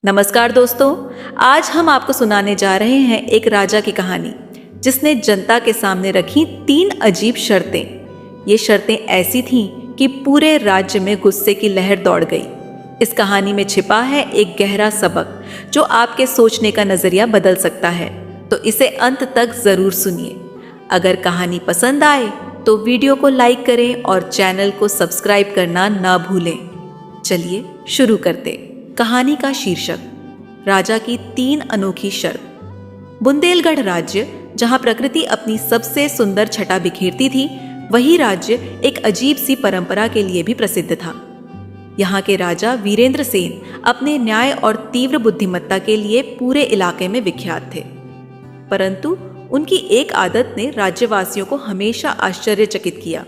नमस्कार दोस्तों, आज हम आपको सुनाने जा रहे हैं एक राजा की कहानी जिसने जनता के सामने रखी 3 अजीब शर्तें। ये शर्तें ऐसी थीं कि पूरे राज्य में गुस्से की लहर दौड़ गई। इस कहानी में छिपा है एक गहरा सबक जो आपके सोचने का नजरिया बदल सकता है, तो इसे अंत तक जरूर सुनिए। अगर कहानी पसंद आए तो वीडियो को लाइक करें और चैनल को सब्सक्राइब करना ना भूलें। चलिए शुरू करते। कहानी का शीर्षक, राजा की 3 अनोखी शर्त। बुंदेलगढ़ राज्य, जहां प्रकृति अपनी सबसे सुंदर छटा बिखेरती थी, वही राज्य एक अजीब सी परंपरा के लिए भी प्रसिद्ध था। यहाँ के राजा वीरेंद्र सेन अपने न्याय और तीव्र बुद्धिमत्ता के लिए पूरे इलाके में विख्यात थे। परंतु उनकी एक आदत ने राज्यवासियों को हमेशा आश्चर्यचकित किया।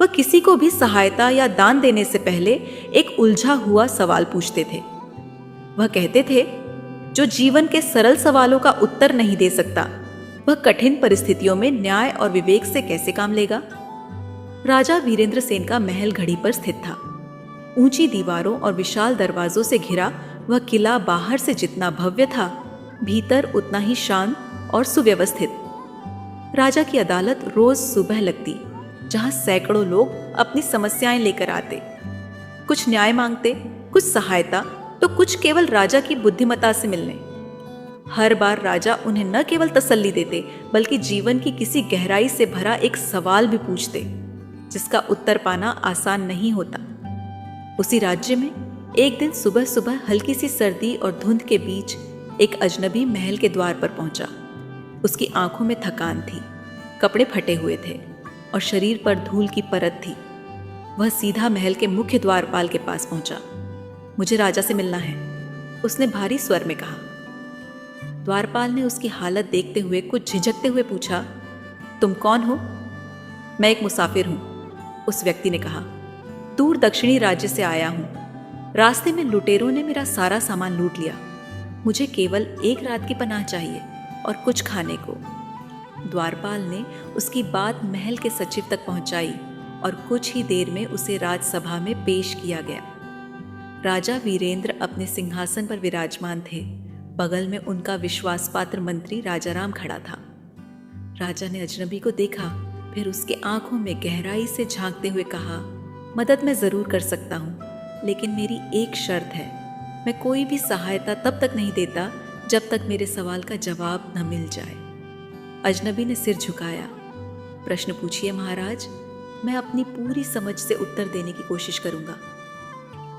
वह किसी को भी सहायता या दान देने से पहले एक उलझा हुआ सवाल पूछते थे। वह कहते थे, जो जीवन के सरल सवालों का उत्तर नहीं दे सकता, वह कठिन परिस्थितियों में न्याय और विवेक से कैसे काम लेगा। राजा वीरेंद्र सेन का महल घड़ी पर स्थित था। ऊंची दीवारों और विशाल दरवाजों से घिरा वह किला बाहर से जितना भव्य था, भीतर उतना ही शांत और सुव्यवस्थित। राजा की अदालत रोज सुबह लगती, जहां सैकड़ों लोग अपनी समस्याएं लेकर आते। कुछ न्याय मांगते, कुछ सहायता, तो कुछ केवल राजा की बुद्धिमत्ता से मिलने। हर बार राजा उन्हें न केवल तसल्ली देते, बल्कि जीवन की किसी गहराई से भरा एक सवाल भी पूछते, जिसका उत्तर पाना आसान नहीं होता। उसी राज्य में एक दिन सुबह सुबह हल्की सी सर्दी और धुंध के बीच एक अजनबी महल के द्वार पर पहुंचा। उसकी आंखों में थकान थी, कपड़े फटे हुए थे और शरीर पर धूल की परत थी। वह सीधा महल के मुख्य द्वारपाल के पास पहुंचा। मुझे राजा से मिलना है, उसने भारी स्वर में कहा। द्वारपाल ने उसकी हालत देखते हुए कुछ झिझकते हुए पूछा, तुम कौन हो? मैं एक मुसाफिर हूं, उस व्यक्ति ने कहा। दूर दक्षिणी राज्य से आया हूं। रास्ते में लुटेरों ने मेरा सारा सामान लूट लिया। मुझे केवल एक रात की पनाह चाहिए और कुछ खाने को। द्वारपाल ने उसकी बात महल के सचिव तक पहुंचाई और कुछ ही देर में उसे राजसभा में पेश किया गया। राजा वीरेंद्र अपने सिंहासन पर विराजमान थे। बगल में उनका विश्वासपात्र मंत्री राजाराम खड़ा था। राजा ने अजनबी को देखा, फिर उसके आंखों में गहराई से झांकते हुए कहा, मदद मैं जरूर कर सकता हूं, लेकिन मेरी एक शर्त है। मैं कोई भी सहायता तब तक नहीं देता जब तक मेरे सवाल का जवाब न मिल जाए। अजनबी ने सिर झुकाया। प्रश्न पूछिए महाराज, मैं अपनी पूरी समझ से उत्तर देने की कोशिश करूंगा।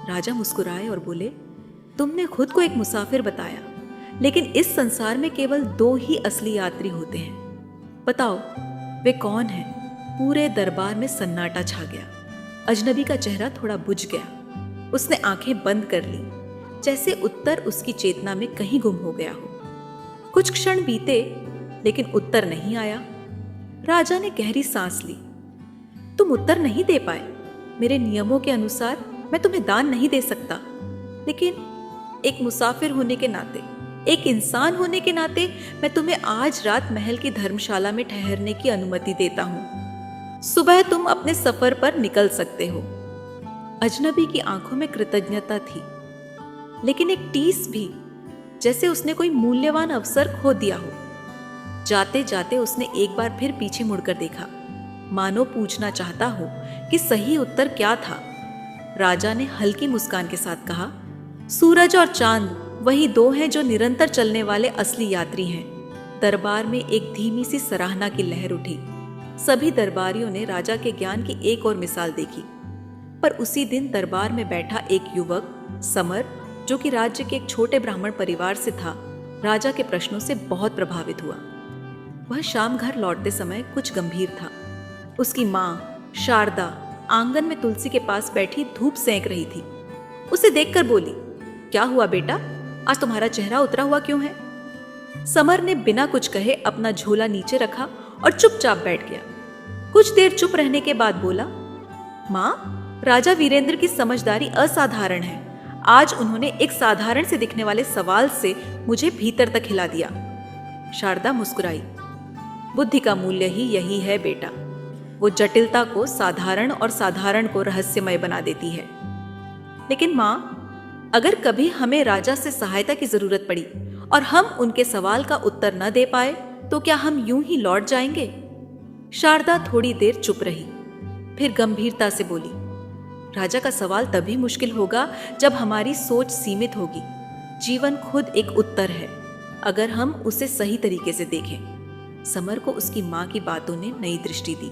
राजा मुस्कुराए और बोले, तुमने खुद को एक मुसाफिर बताया, लेकिन इस संसार में केवल 2 ही असली यात्री होते हैं। बताओ वे कौन हैं? पूरे दरबार में सन्नाटा छा गया। अजनबी का चेहरा थोड़ा बुझ गया। उसने आंखें बंद कर ली, जैसे उत्तर उसकी चेतना में कहीं गुम हो गया हो। कुछ क्षण बीते, लेकिन उत्तर नहीं आया। राजा ने गहरी सांस ली। तुम उत्तर नहीं दे पाए। मेरे नियमों के अनुसार मैं तुम्हें दान नहीं दे सकता, लेकिन एक मुसाफिर होने के नाते, एक इंसान होने के नाते मैं तुम्हें आज रात महल की धर्मशाला में ठहरने की अनुमति देता हूं। सुबह तुम अपने सफर पर निकल सकते हो। अजनबी की आंखों में कृतज्ञता थी, लेकिन एक टीस भी, जैसे उसने कोई मूल्यवान अवसर खो दिया हो। जाते जाते उसने एक बार फिर पीछे मुड़कर देखा, मानो पूछना चाहता हो कि सही उत्तर क्या था। राजा ने हल्की मुस्कान के साथ कहा, सूरज और चांद वही 2 हैं जो निरंतर चलने वाले असली यात्री हैं। दरबार में एक धीमी सी सराहना की लहर उठी। सभी दरबारियों ने राजा के ज्ञान की एक और मिसाल देखी। पर उसी दिन दरबार में बैठा एक युवक समर, जो कि राज्य के एक छोटे ब्राह्मण परिवार से था, राजा के प्रश्नों से बहुत प्रभावित हुआ। वह शाम घर लौटते समय कुछ गंभीर था। उसकी माँ शारदा आंगन में तुलसी के पास बैठी धूप सेंक रही थी। उसे देखकर बोली, क्या हुआ बेटा, आज तुम्हारा चेहरा उतरा हुआ क्यों है? समर ने बिना कुछ कहे अपना झोला नीचे रखा और चुपचाप बैठ गया। कुछ देर चुप रहने के बाद बोला, माँ, राजा वीरेंद्र की समझदारी असाधारण है। आज उन्होंने एक साधारण से दिखने वाले सवाल से मुझे भीतर तक हिला दिया। शारदा मुस्कुराई। बुद्धि का मूल्य ही यही है बेटा, वो जटिलता को साधारण और साधारण को रहस्यमय बना देती है। लेकिन माँ, अगर कभी हमें राजा से सहायता की जरूरत पड़ी और हम उनके सवाल का उत्तर न दे पाए तो क्या हम यूं ही लौट जाएंगे? शारदा थोड़ी देर चुप रही, फिर गंभीरता से बोली, राजा का सवाल तभी मुश्किल होगा जब हमारी सोच सीमित होगी। जीवन खुद एक उत्तर है, अगर हम उसे सही तरीके से देखें। समर को उसकी माँ की बातों ने नई दृष्टि दी।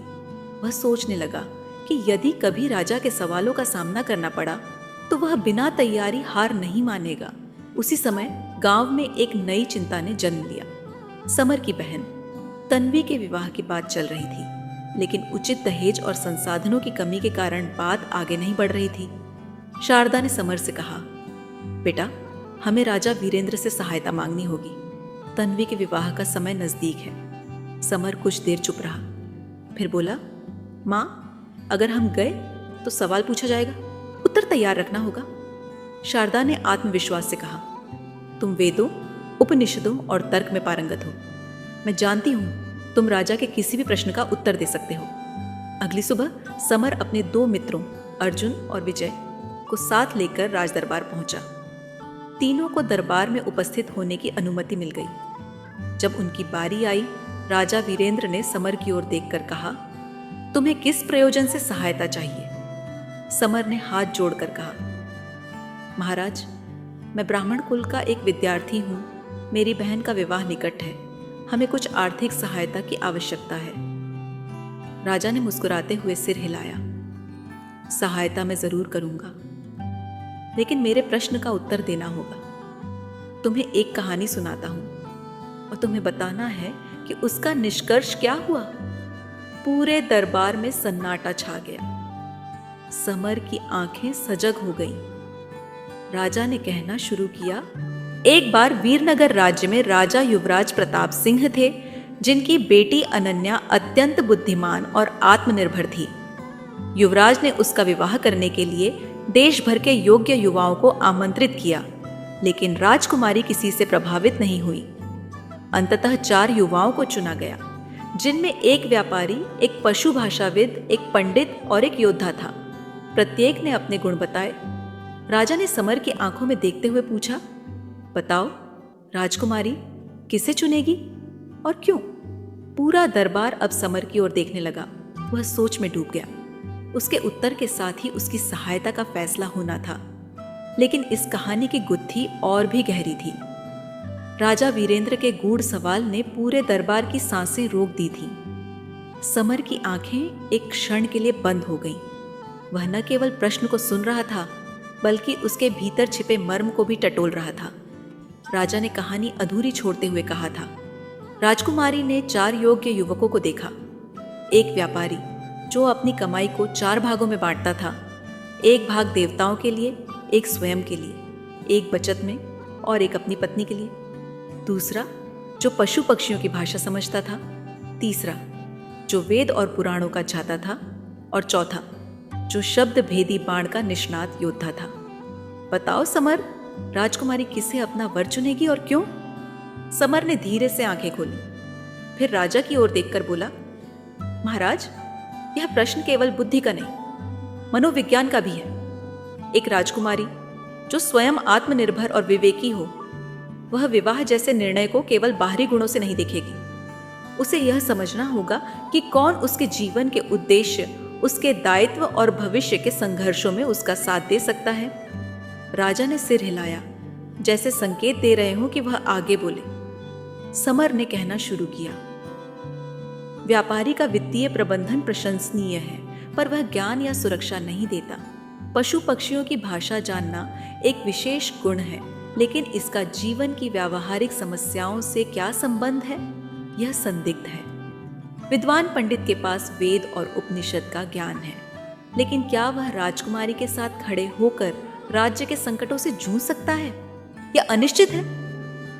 वह सोचने लगा कि यदि कभी राजा के सवालों का सामना करना पड़ा तो वह बिना तैयारी हार नहीं मानेगा। उसी समय गांव में एक नई चिंता ने जन्म लिया। समर की बहन तन्वी के विवाह की बात चल रही थी, लेकिन उचित दहेज और संसाधनों की कमी के कारण बात आगे नहीं बढ़ रही थी। शारदा ने समर से कहा, बेटा, हमें राजा वीरेंद्र से सहायता मांगनी होगी। तन्वी के विवाह का समय नजदीक है। समर कुछ देर चुप रहा, फिर बोला, माँ, अगर हम गए तो सवाल पूछा जाएगा, उत्तर तैयार रखना होगा। शारदा ने आत्मविश्वास से कहा, तुम वेदों, उपनिषदों और तर्क में पारंगत हो। मैं जानती हूं तुम राजा के किसी भी प्रश्न का उत्तर दे सकते हो। अगली सुबह समर अपने 2 मित्रों अर्जुन और विजय को साथ लेकर राजदरबार पहुंचा। तीनों को दरबार में उपस्थित होने की अनुमति मिल गई। जब उनकी बारी आई, राजा वीरेंद्र ने समर की ओर देखकर कहा, तुम्हें किस प्रयोजन से सहायता चाहिए? समर ने हाथ जोड़कर कहा, महाराज, मैं ब्राह्मण कुल का एक विद्यार्थी हूं। मेरी बहन का विवाह निकट है। हमें कुछ आर्थिक सहायता की आवश्यकता है। राजा ने मुस्कुराते हुए सिर हिलाया, सहायता मैं जरूर करूंगा, लेकिन मेरे प्रश्न का उत्तर देना होगा। तुम्हें एक कहानी सुनाता हूं और तुम्हें बताना है कि उसका निष्कर्ष क्या हुआ। पूरे दरबार में सन्नाटा छा गया। समर की आंखें सजग हो गईं। राजा ने कहना शुरू किया, एक बार वीरनगर राज्य में राजा युवराज प्रताप सिंह थे, जिनकी बेटी अनन्या अत्यंत बुद्धिमान और आत्मनिर्भर थी। युवराज ने उसका विवाह करने के लिए देश भर के योग्य युवाओं को आमंत्रित किया, लेकिन राजकुमारी किसी से प्रभावित नहीं हुई। अंततः 4 युवाओं को चुना गया, जिनमें एक व्यापारी, एक पशु भाषाविद, एक पंडित और एक योद्धा था। प्रत्येक ने अपने गुण बताए। राजा ने समर की आंखों में देखते हुए पूछा, बताओ, राजकुमारी किसे चुनेगी और क्यों? पूरा दरबार अब समर की ओर देखने लगा। वह सोच में डूब गया। उसके उत्तर के साथ ही उसकी सहायता का फैसला होना था, लेकिन इस कहानी की गुत्थी और भी गहरी थी। राजा वीरेंद्र के गूढ़ सवाल ने पूरे दरबार की सांसें रोक दी थी। समर की आंखें एक क्षण के लिए बंद हो गईं। वह न केवल प्रश्न को सुन रहा था, बल्कि उसके भीतर छिपे मर्म को भी टटोल रहा था। राजा ने कहानी अधूरी छोड़ते हुए कहा था, राजकुमारी ने 4 योग्य युवकों को देखा। एक व्यापारी जो अपनी कमाई को 4 भागों में बांटता था, एक भाग देवताओं के लिए, एक स्वयं के लिए, एक बचत में और एक अपनी पत्नी के लिए। दूसरा जो पशु पक्षियों की भाषा समझता था। तीसरा जो वेद और पुराणों का झाता था। और चौथा जो शब्द भेदी बाण का निष्णात योद्धा था। बताओ समर, राजकुमारी किसे अपना वर चुनेगी और क्यों? समर ने धीरे से आंखें खोली, फिर राजा की ओर देखकर बोला, महाराज, यह प्रश्न केवल बुद्धि का नहीं, मनोविज्ञान का भी है। एक राजकुमारी जो स्वयं आत्मनिर्भर और विवेकी हो, वह विवाह जैसे निर्णय को केवल बाहरी गुणों से नहीं देखेगी। उसे यह समझना होगा कि कौन उसके जीवन के उद्देश्य, उसके दायित्व और भविष्य के संघर्षों में उसका साथ दे सकता है। राजा ने सिर हिलाया, जैसे संकेत दे रहे हो कि वह आगे बोले। समर ने कहना शुरू किया, व्यापारी का वित्तीय प्रबंधन प्रशंसनीय है, पर वह ज्ञान या सुरक्षा नहीं देता। पशु पक्षियों की भाषा जानना एक विशेष गुण है, लेकिन इसका जीवन की व्यावहारिक समस्याओं से क्या संबंध है, यह संदिग्ध है। विद्वान पंडित के पास वेद और उपनिषद का ज्ञान है, लेकिन क्या वह राजकुमारी के साथ खड़े होकर राज्य के संकटों से जूझ सकता है? यह अनिश्चित है।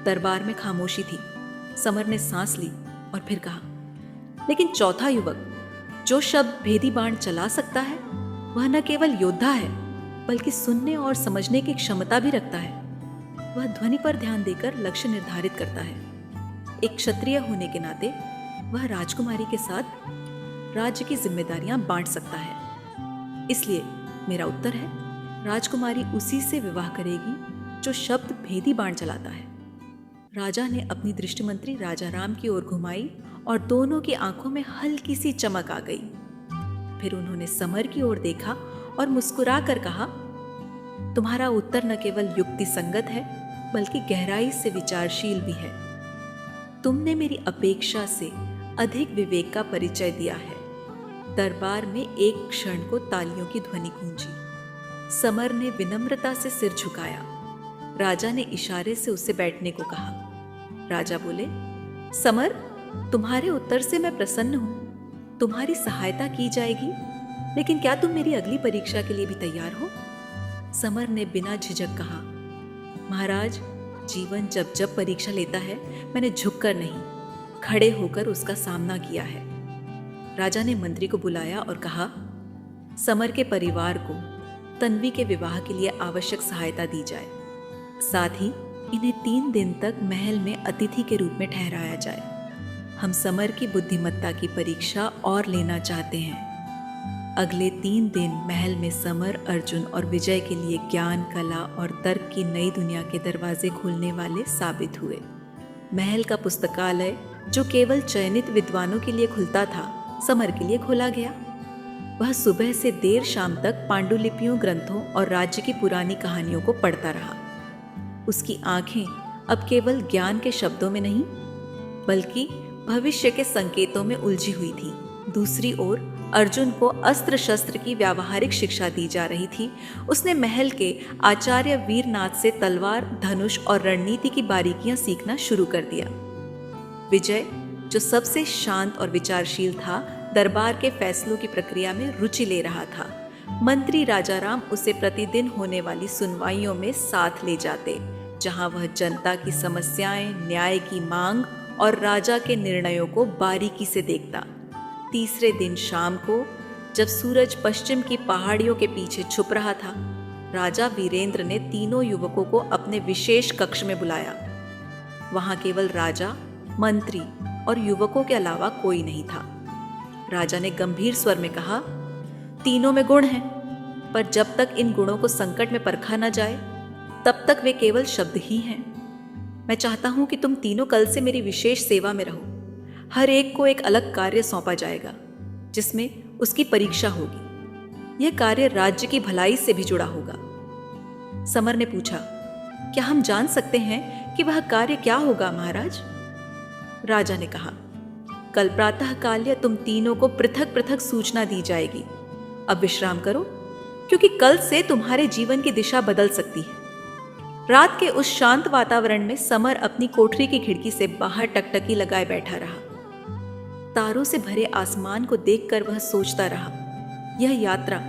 दरबार में खामोशी थी। समर ने सांस ली और फिर कहा, लेकिन चौथा युवक जो शब्द भेदी बाण चला सकता है, वह न केवल योद्धा है, बल्कि सुनने और समझने की क्षमता भी रखता है। वह ध्वनि पर ध्यान देकर लक्ष्य निर्धारित करता है। एक क्षत्रिय होने के नाते वह राजकुमारी के साथ राज्य की जिम्मेदारियां बांट सकता है। इसलिए मेरा उत्तर है, राजकुमारी उसी से विवाह करेगी जो शब्द भेदी बाण चलाता है। राजा ने अपनी दृष्टिमंत्री राजा राम की ओर घुमाई और दोनों की आंखों में हल्की सी चमक आ गई। फिर उन्होंने समर की ओर देखा और मुस्कुरा कर कहा, तुम्हारा उत्तर न केवल युक्ति संगत है बल्कि गहराई से विचारशील भी है। तुमने मेरी अपेक्षा से अधिक विवेक का परिचय दिया है। दरबार में एक क्षण को तालियों की ध्वनि गूंजी। समर ने विनम्रता से सिर झुकाया। राजा ने इशारे से उसे बैठने को कहा। राजा बोले, समर, तुम्हारे उत्तर से मैं प्रसन्न हूं। तुम्हारी सहायता की जाएगी, लेकिन क्या तुम मेरी अगली परीक्षा के लिए भी तैयार हो? समर ने बिना झिझक कहा, महाराज, जीवन जब जब परीक्षा लेता है मैंने झुककर नहीं, खड़े होकर उसका सामना किया है। राजा ने मंत्री को बुलाया और कहा, समर के परिवार को तन्वी के विवाह के लिए आवश्यक सहायता दी जाए। साथ ही इन्हें 3 दिन तक महल में अतिथि के रूप में ठहराया जाए। हम समर की बुद्धिमत्ता की परीक्षा और लेना चाहते हैं। अगले 3 दिन महल में समर, अर्जुन और विजय के लिए ज्ञान, कला और तर्क की नई दुनिया के दरवाजे खुलने वाले साबित हुए। महल का पुस्तकालय, जो केवल चयनित विद्वानों के लिए खुलता था, समर के लिए खोला गया। वह सुबह से देर शाम तक पांडुलिपियों, ग्रंथों और राज्य की पुरानी कहानियों को पढ़ता रहा। उसकी आंखें अब केवल ज्ञान के शब्दों में नहीं बल्कि भविष्य के संकेतों में उलझी हुई थी। दूसरी ओर अर्जुन को अस्त्र शस्त्र की व्यावहारिक शिक्षा दी जा रही थी। उसने महल के आचार्य वीरनाथ से तलवार, धनुष और रणनीति की बारीकियां सीखना शुरू कर दिया। विजय, जो सबसे शांत और विचारशील था, दरबार के फैसलों की प्रक्रिया में रुचि ले रहा था। मंत्री राजाराम उसे प्रतिदिन होने वाली सुनवाइयों में साथ ले जाते, जहां वह जनता की समस्याएं, न्याय की मांग और राजा के निर्णयों को बारीकी से देखता। तीसरे दिन शाम को, जब सूरज पश्चिम की पहाड़ियों के पीछे छुप रहा था, राजा वीरेंद्र ने तीनों युवकों को अपने विशेष कक्ष में बुलाया। वहां केवल राजा, मंत्री और युवकों के अलावा कोई नहीं था। राजा ने गंभीर स्वर में कहा, तीनों में गुण हैं, पर जब तक इन गुणों को संकट में परखा न जाए तब तक वे केवल शब्द ही हैं। मैं चाहता हूं कि तुम तीनों कल से मेरी विशेष सेवा में रहो। हर एक को एक अलग कार्य सौंपा जाएगा जिसमें उसकी परीक्षा होगी। यह कार्य राज्य की भलाई से भी जुड़ा होगा। समर ने पूछा, क्या हम जान सकते हैं कि वह कार्य क्या होगा महाराज? राजा ने कहा, कल प्रातः काल तुम तीनों को पृथक पृथक सूचना दी जाएगी। अब विश्राम करो, क्योंकि कल से तुम्हारे जीवन की दिशा बदल सकती है। रात के उस शांत वातावरण में समर अपनी कोठरी की खिड़की से बाहर टकटकी लगाए बैठा रहा। तारों से भरे आसमान को देखकर वह सोचता रहा। यह यात्रा,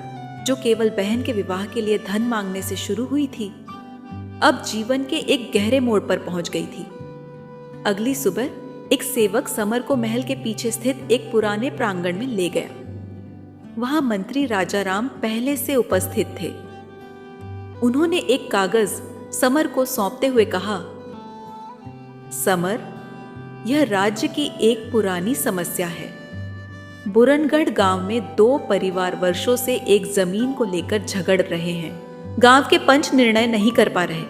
जो केवल बहन के विवाह के लिए धन मांगने से शुरू हुई थी, अब जीवन के एक गहरे मोड़ पर पहुंच गई थी। अगली सुबह एक सेवक समर को महल के पीछे स्थित एक पुराने प्रांगण में ले गया। वहां मंत्री राजाराम पहले से उपस्थित थे। उन्होंने एक कागज समर को सौंपते हुए कहा, समर, यह राज्य की एक पुरानी समस्या है। बुरनगढ़ गांव में 2 परिवार वर्षों से एक जमीन को लेकर झगड़ रहे हैं। गांव के पंच निर्णय नहीं कर पा रहे।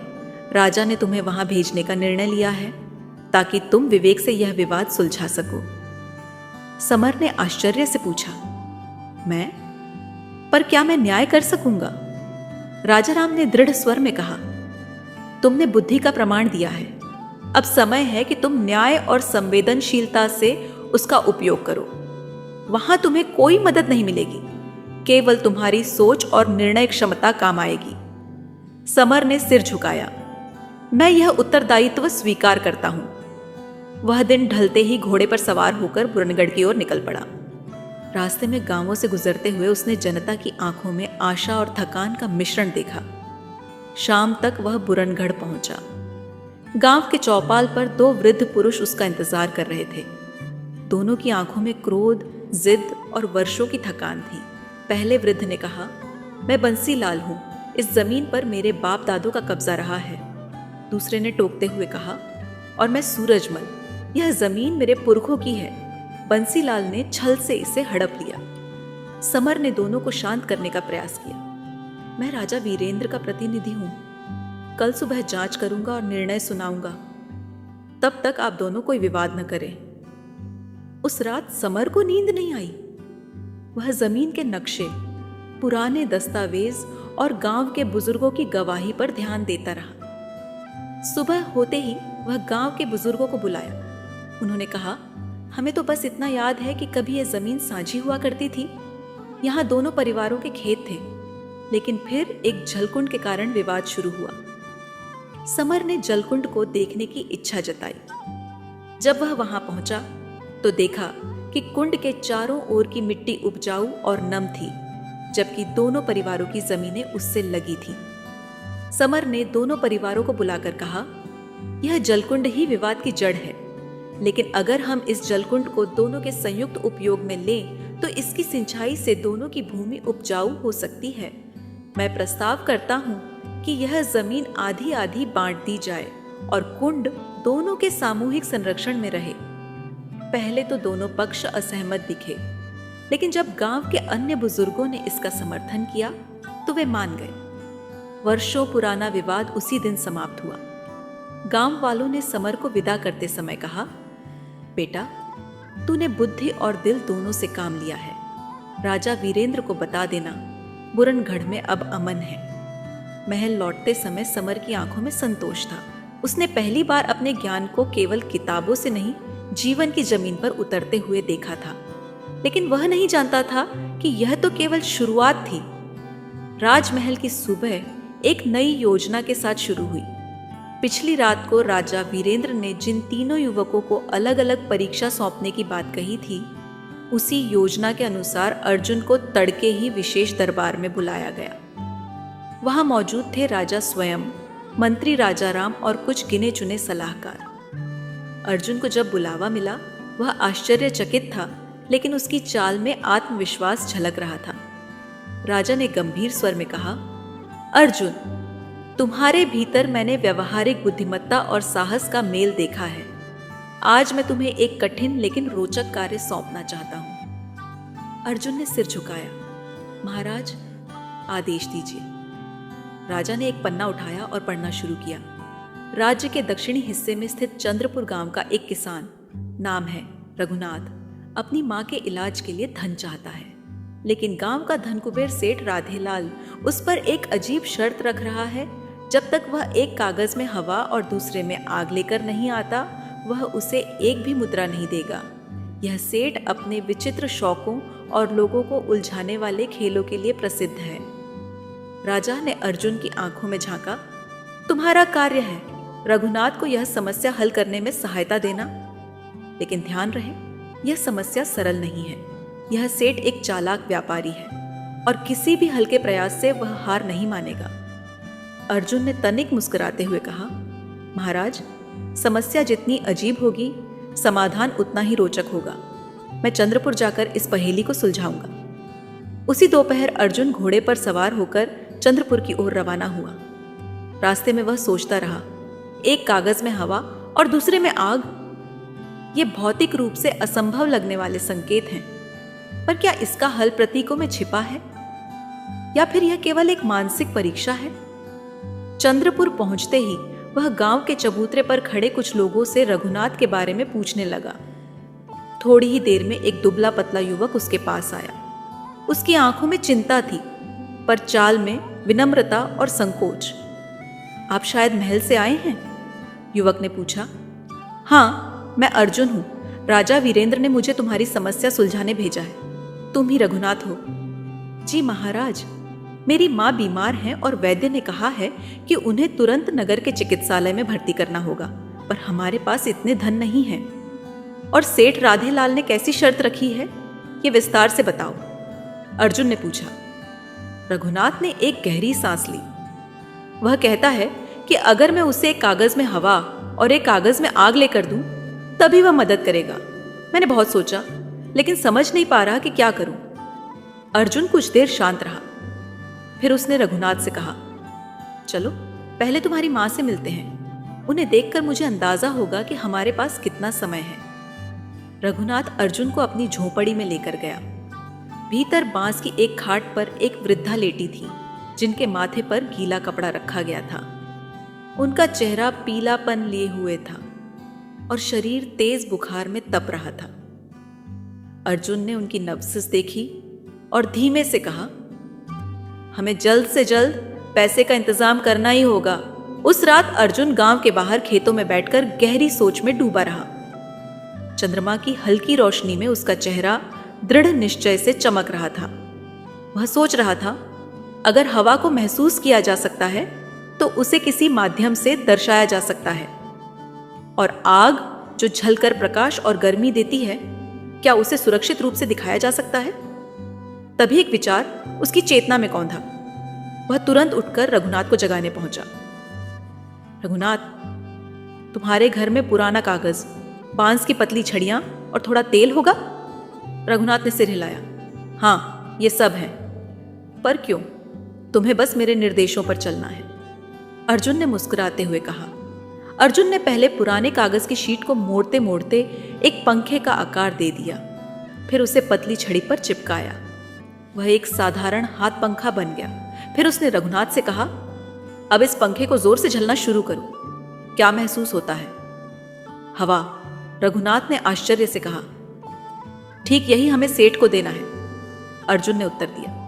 राजा ने तुम्हें वहां भेजने का निर्णय लिया है ताकि तुम विवेक से यह विवाद सुलझा सको। समर ने आश्चर्य से पूछा, पर क्या मैं न्याय कर सकूंगा? राजाराम ने दृढ़ स्वर में कहा, तुमने बुद्धि का प्रमाण दिया है। अब समय है कि तुम न्याय और संवेदनशीलता से उसका उपयोग करो। वहां तुम्हें कोई मदद नहीं मिलेगी, केवल तुम्हारी सोच और निर्णय क्षमता काम आएगी। समर ने सिर झुकाया। मैं यह उत्तरदायित्व स्वीकार करता हूं। वह दिन ढलते ही घोड़े पर सवार होकर बुरनगढ़ की ओर निकल पड़ा। रास्ते में गांवों से गुजरते हुए उसने जनता की आंखों में आशा और थकान का मिश्रण देखा। शाम तक वह बुरनगढ़ पहुंचा। गांव के चौपाल पर 2 वृद्ध पुरुष उसका इंतजार कर रहे थे। दोनों की आंखों में क्रोध, जिद और वर्षों की थकान थी। पहले वृद्ध ने कहा, मैं बंसीलाल हूं। इस जमीन पर मेरे बाप दादों का कब्जा रहा है। दूसरे ने टोकते हुए कहा, और मैं सूरजमल। यह जमीन मेरे पुरखों की है। बंसीलाल ने छल से इसे हड़प लिया। समर ने दोनों को शांत करने का प्रयास किया। मैं राजा वीरेंद्र का प्रतिनिधि हूं। कल सुबह जांच करूंगा और निर्णय सुनाऊंगा। तब तक आप दोनों कोई विवाद न करें। उस रात समर को नींद नहीं आई। वह जमीन के नक्शे, पुराने दस्तावेज और गांव के बुजुर्गों की गवाही पर ध्यान देता रहा। सुबह होते ही वह गांव के बुजुर्गों को बुलाया। उन्होंने कहा, हमें तो बस इतना याद है कि कभी यह जमीन साझी हुआ करती थी। यहाँ दोनों परिवारों के खेत थे, लेकिन फिर एक जलकुंड के कारण विवाद शुरू हुआ। समर ने जलकुंड को देखने की इच्छा जताई। जब वह वहां पहुंचा तो देखा कि कुंड के चारों ओर की मिट्टी उपजाऊ और नम थी, जबकि दोनों परिवारों की जमीनें उससे लगी थीं। समर ने दोनों परिवारों को बुलाकर कहा, यह जलकुंड ही विवाद की जड़ है, लेकिन अगर हम इस जलकुंड को दोनों के संयुक्त उपयोग में लें तो इसकी सिंचाई से दोनों की भूमि उपजाऊ हो सकती है। मैं प्रस्ताव करता हूं कि यह जमीन आधी आधी बांट दी जाए और कुंड दोनों के सामूहिक संरक्षण में रहे। पहले तो दोनों पक्ष असहमत दिखे, लेकिन जब गांव के अन्य बुजुर्गों ने इसका समर्थन किया तो वे मान गए। वर्षों पुराना विवाद उसी दिन समाप्त हुआ। गांव वालों ने समर को विदा करते समय कहा, बेटा, तूने बुद्धि और दिल दोनों से काम लिया है। राजा वीरेंद्र को बता देना, बुरनगढ़ में अब अमन है। महल लौटते समय समर की आंखों में संतोष था। उसने पहली बार अपने ज्ञान को केवल किताबों से नहीं, जीवन की जमीन पर उतरते हुए देखा था। लेकिन वह नहीं जानता था कि यह तो केवल शुरुआत थी। राजमहल की सुबह एक नई योजना के साथ शुरू हुई। पिछली रात को राजा वीरेंद्र ने जिन तीनों युवकों को अलग अलग परीक्षा सौंपने की बात कही थी, उसी योजना के अनुसार अर्जुन को तड़के ही विशेष दरबार में बुलाया गया। वहां मौजूद थे राजा स्वयं, मंत्री राजाराम और कुछ गिने चुने सलाहकार। अर्जुन को जब बुलावा मिला वह आश्चर्यचकित था, लेकिन उसकी चाल में आत्मविश्वास झलक रहा था। राजा ने गंभीर स्वर में कहा, अर्जुन, तुम्हारे भीतर मैंने व्यवहारिक बुद्धिमत्ता और साहस का मेल देखा है। आज मैं तुम्हें एक कठिन लेकिन रोचक कार्य सौंपना चाहता हूं। अर्जुन ने सिर झुकाया। महाराज, आदेश दीजिए। राजा ने एक पन्ना उठाया और पढ़ना शुरू किया। राज्य के दक्षिणी हिस्से में स्थित चंद्रपुर गांव का एक किसान, नाम है रघुनाथ, अपनी मां के इलाज के लिए धन चाहता है। लेकिन गांव का धनकुबेर सेठ राधेलाल उस पर एक अजीब शर्त रख रहा है। जब तक वह एक कागज में हवा और दूसरे में आग लेकर नहीं आता, वह उसे एक भी मुद्रा नहीं देगा। यह सेठ अपने विचित्र शौकों और लोगों को उलझाने वाले खेलों के लिए प्रसिद्ध है। राजा ने अर्जुन की आंखों में झांका। तुम्हारा कार्य है रघुनाथ को यह समस्या हल करने में सहायता देना, लेकिन ध्यान रहे, यह समस्या सरल नहीं है। यह सेठ एक चालाक व्यापारी है और किसी भी हल्के प्रयास से वह हार नहीं मानेगा। अर्जुन ने तनिक मुस्कुराते हुए कहा, महाराज, समस्या जितनी अजीब होगी, समाधान उतना ही रोचक होगा। मैं चंद्रपुर जाकर इस पहेली को सुलझाऊंगा। उसी दोपहर अर्जुन घोड़े पर सवार होकर चंद्रपुर की ओर रवाना हुआ। रास्ते में वह सोचता रहा, एक कागज में हवा और दूसरे में आग, ये भौतिक रूप से असंभव लगने वाले संकेत हैं, पर क्या इसका हल प्रतीकों में छिपा है या फिर यह केवल एक मानसिक परीक्षा है? चंद्रपुर पहुंचते ही वह गांव के चबूतरे पर खड़े कुछ लोगों से रघुनाथ के बारे में पूछने लगा। थोड़ी ही देर में एक दुबला पतला युवक उसके पास आया। उसकी आंखों में चिंता थी, पर चाल में विनम्रता और संकोच। आप शायद महल से आए हैं? युवक ने पूछा। हाँ, मैं अर्जुन हूं। राजा वीरेंद्र ने मुझे तुम्हारी समस्या सुलझाने भेजा है। तुम ही रघुनाथ हो। जी महाराज, मेरी माँ बीमार हैं और वैद्य ने कहा है कि उन्हें तुरंत नगर के चिकित्सालय में भर्ती करना होगा, पर हमारे पास इतने धन नहीं है। और सेठ राधेलाल ने कैसी शर्त रखी है, ये विस्तार से बताओ, अर्जुन ने पूछा। रघुनाथ ने एक गहरी सांस ली। वह कहता है कि अगर मैं उसे एक कागज में हवा और एक कागज में आग लेकर दूं, तभी वह मदद करेगा। मैंने बहुत सोचा, लेकिन समझ नहीं पा रहा कि क्या करूं। अर्जुन कुछ देर शांत रहा। फिर उसने रघुनाथ से कहा, चलो पहले तुम्हारी मां से मिलते हैं। उन्हें देखकर मुझे अंदाजा होगा कि हमारे पास कितना समय है। रघुनाथ अर्जुन को अपनी झोपड़ी में लेकर गया। भीतर बांस की एक खाट पर एक वृद्धा लेटी थी। जिनके माथे पर गीला कपड़ा रखा गया था। उनका चेहरा पीलापन लिए हुए था और शरीर तेज बुखार में तप रहा था। अर्जुन ने उनकी नब्ज़ देखी और धीमे से कहा, हमें जल्द से जल्द पैसे का इंतजाम करना ही होगा। उस रात अर्जुन गांव के बाहर खेतों में बैठकर गहरी सोच में डूबा रहा। चंद्रमा की हल्की रोशनी में उसका चेहरा दृढ़ निश्चय से चमक रहा था। वह सोच रहा था, अगर हवा को महसूस किया जा सकता है तो उसे किसी माध्यम से दर्शाया जा सकता है, और आग जो झलकर प्रकाश और गर्मी देती है, क्या उसे सुरक्षित रूप से दिखाया जा सकता है? तभी एक विचार उसकी चेतना में कौंधा। वह तुरंत उठकर रघुनाथ को जगाने पहुंचा। रघुनाथ, तुम्हारे घर में पुराना कागज, बांस की पतली छड़ियां और थोड़ा तेल होगा? रघुनाथ ने सिर हिलाया। हाँ, ये सब है। पर क्यों? तुम्हें बस मेरे निर्देशों पर चलना है, अर्जुन ने मुस्कुराते हुए कहा। अर्जुन ने पहले पुराने कागज की शीट को मोड़ते मोड़ते एक पंखे का आकार दे दिया, फिर उसे पतली छड़ी पर चिपकाया। वह एक साधारण हाथ पंखा बन गया। फिर उसने रघुनाथ से कहा, अब इस पंखे को जोर से झलना शुरू करो। क्या महसूस होता है? हवा, रघुनाथ ने आश्चर्य से कहा। ठीक यही हमें सेठ को देना है, अर्जुन ने उत्तर दिया।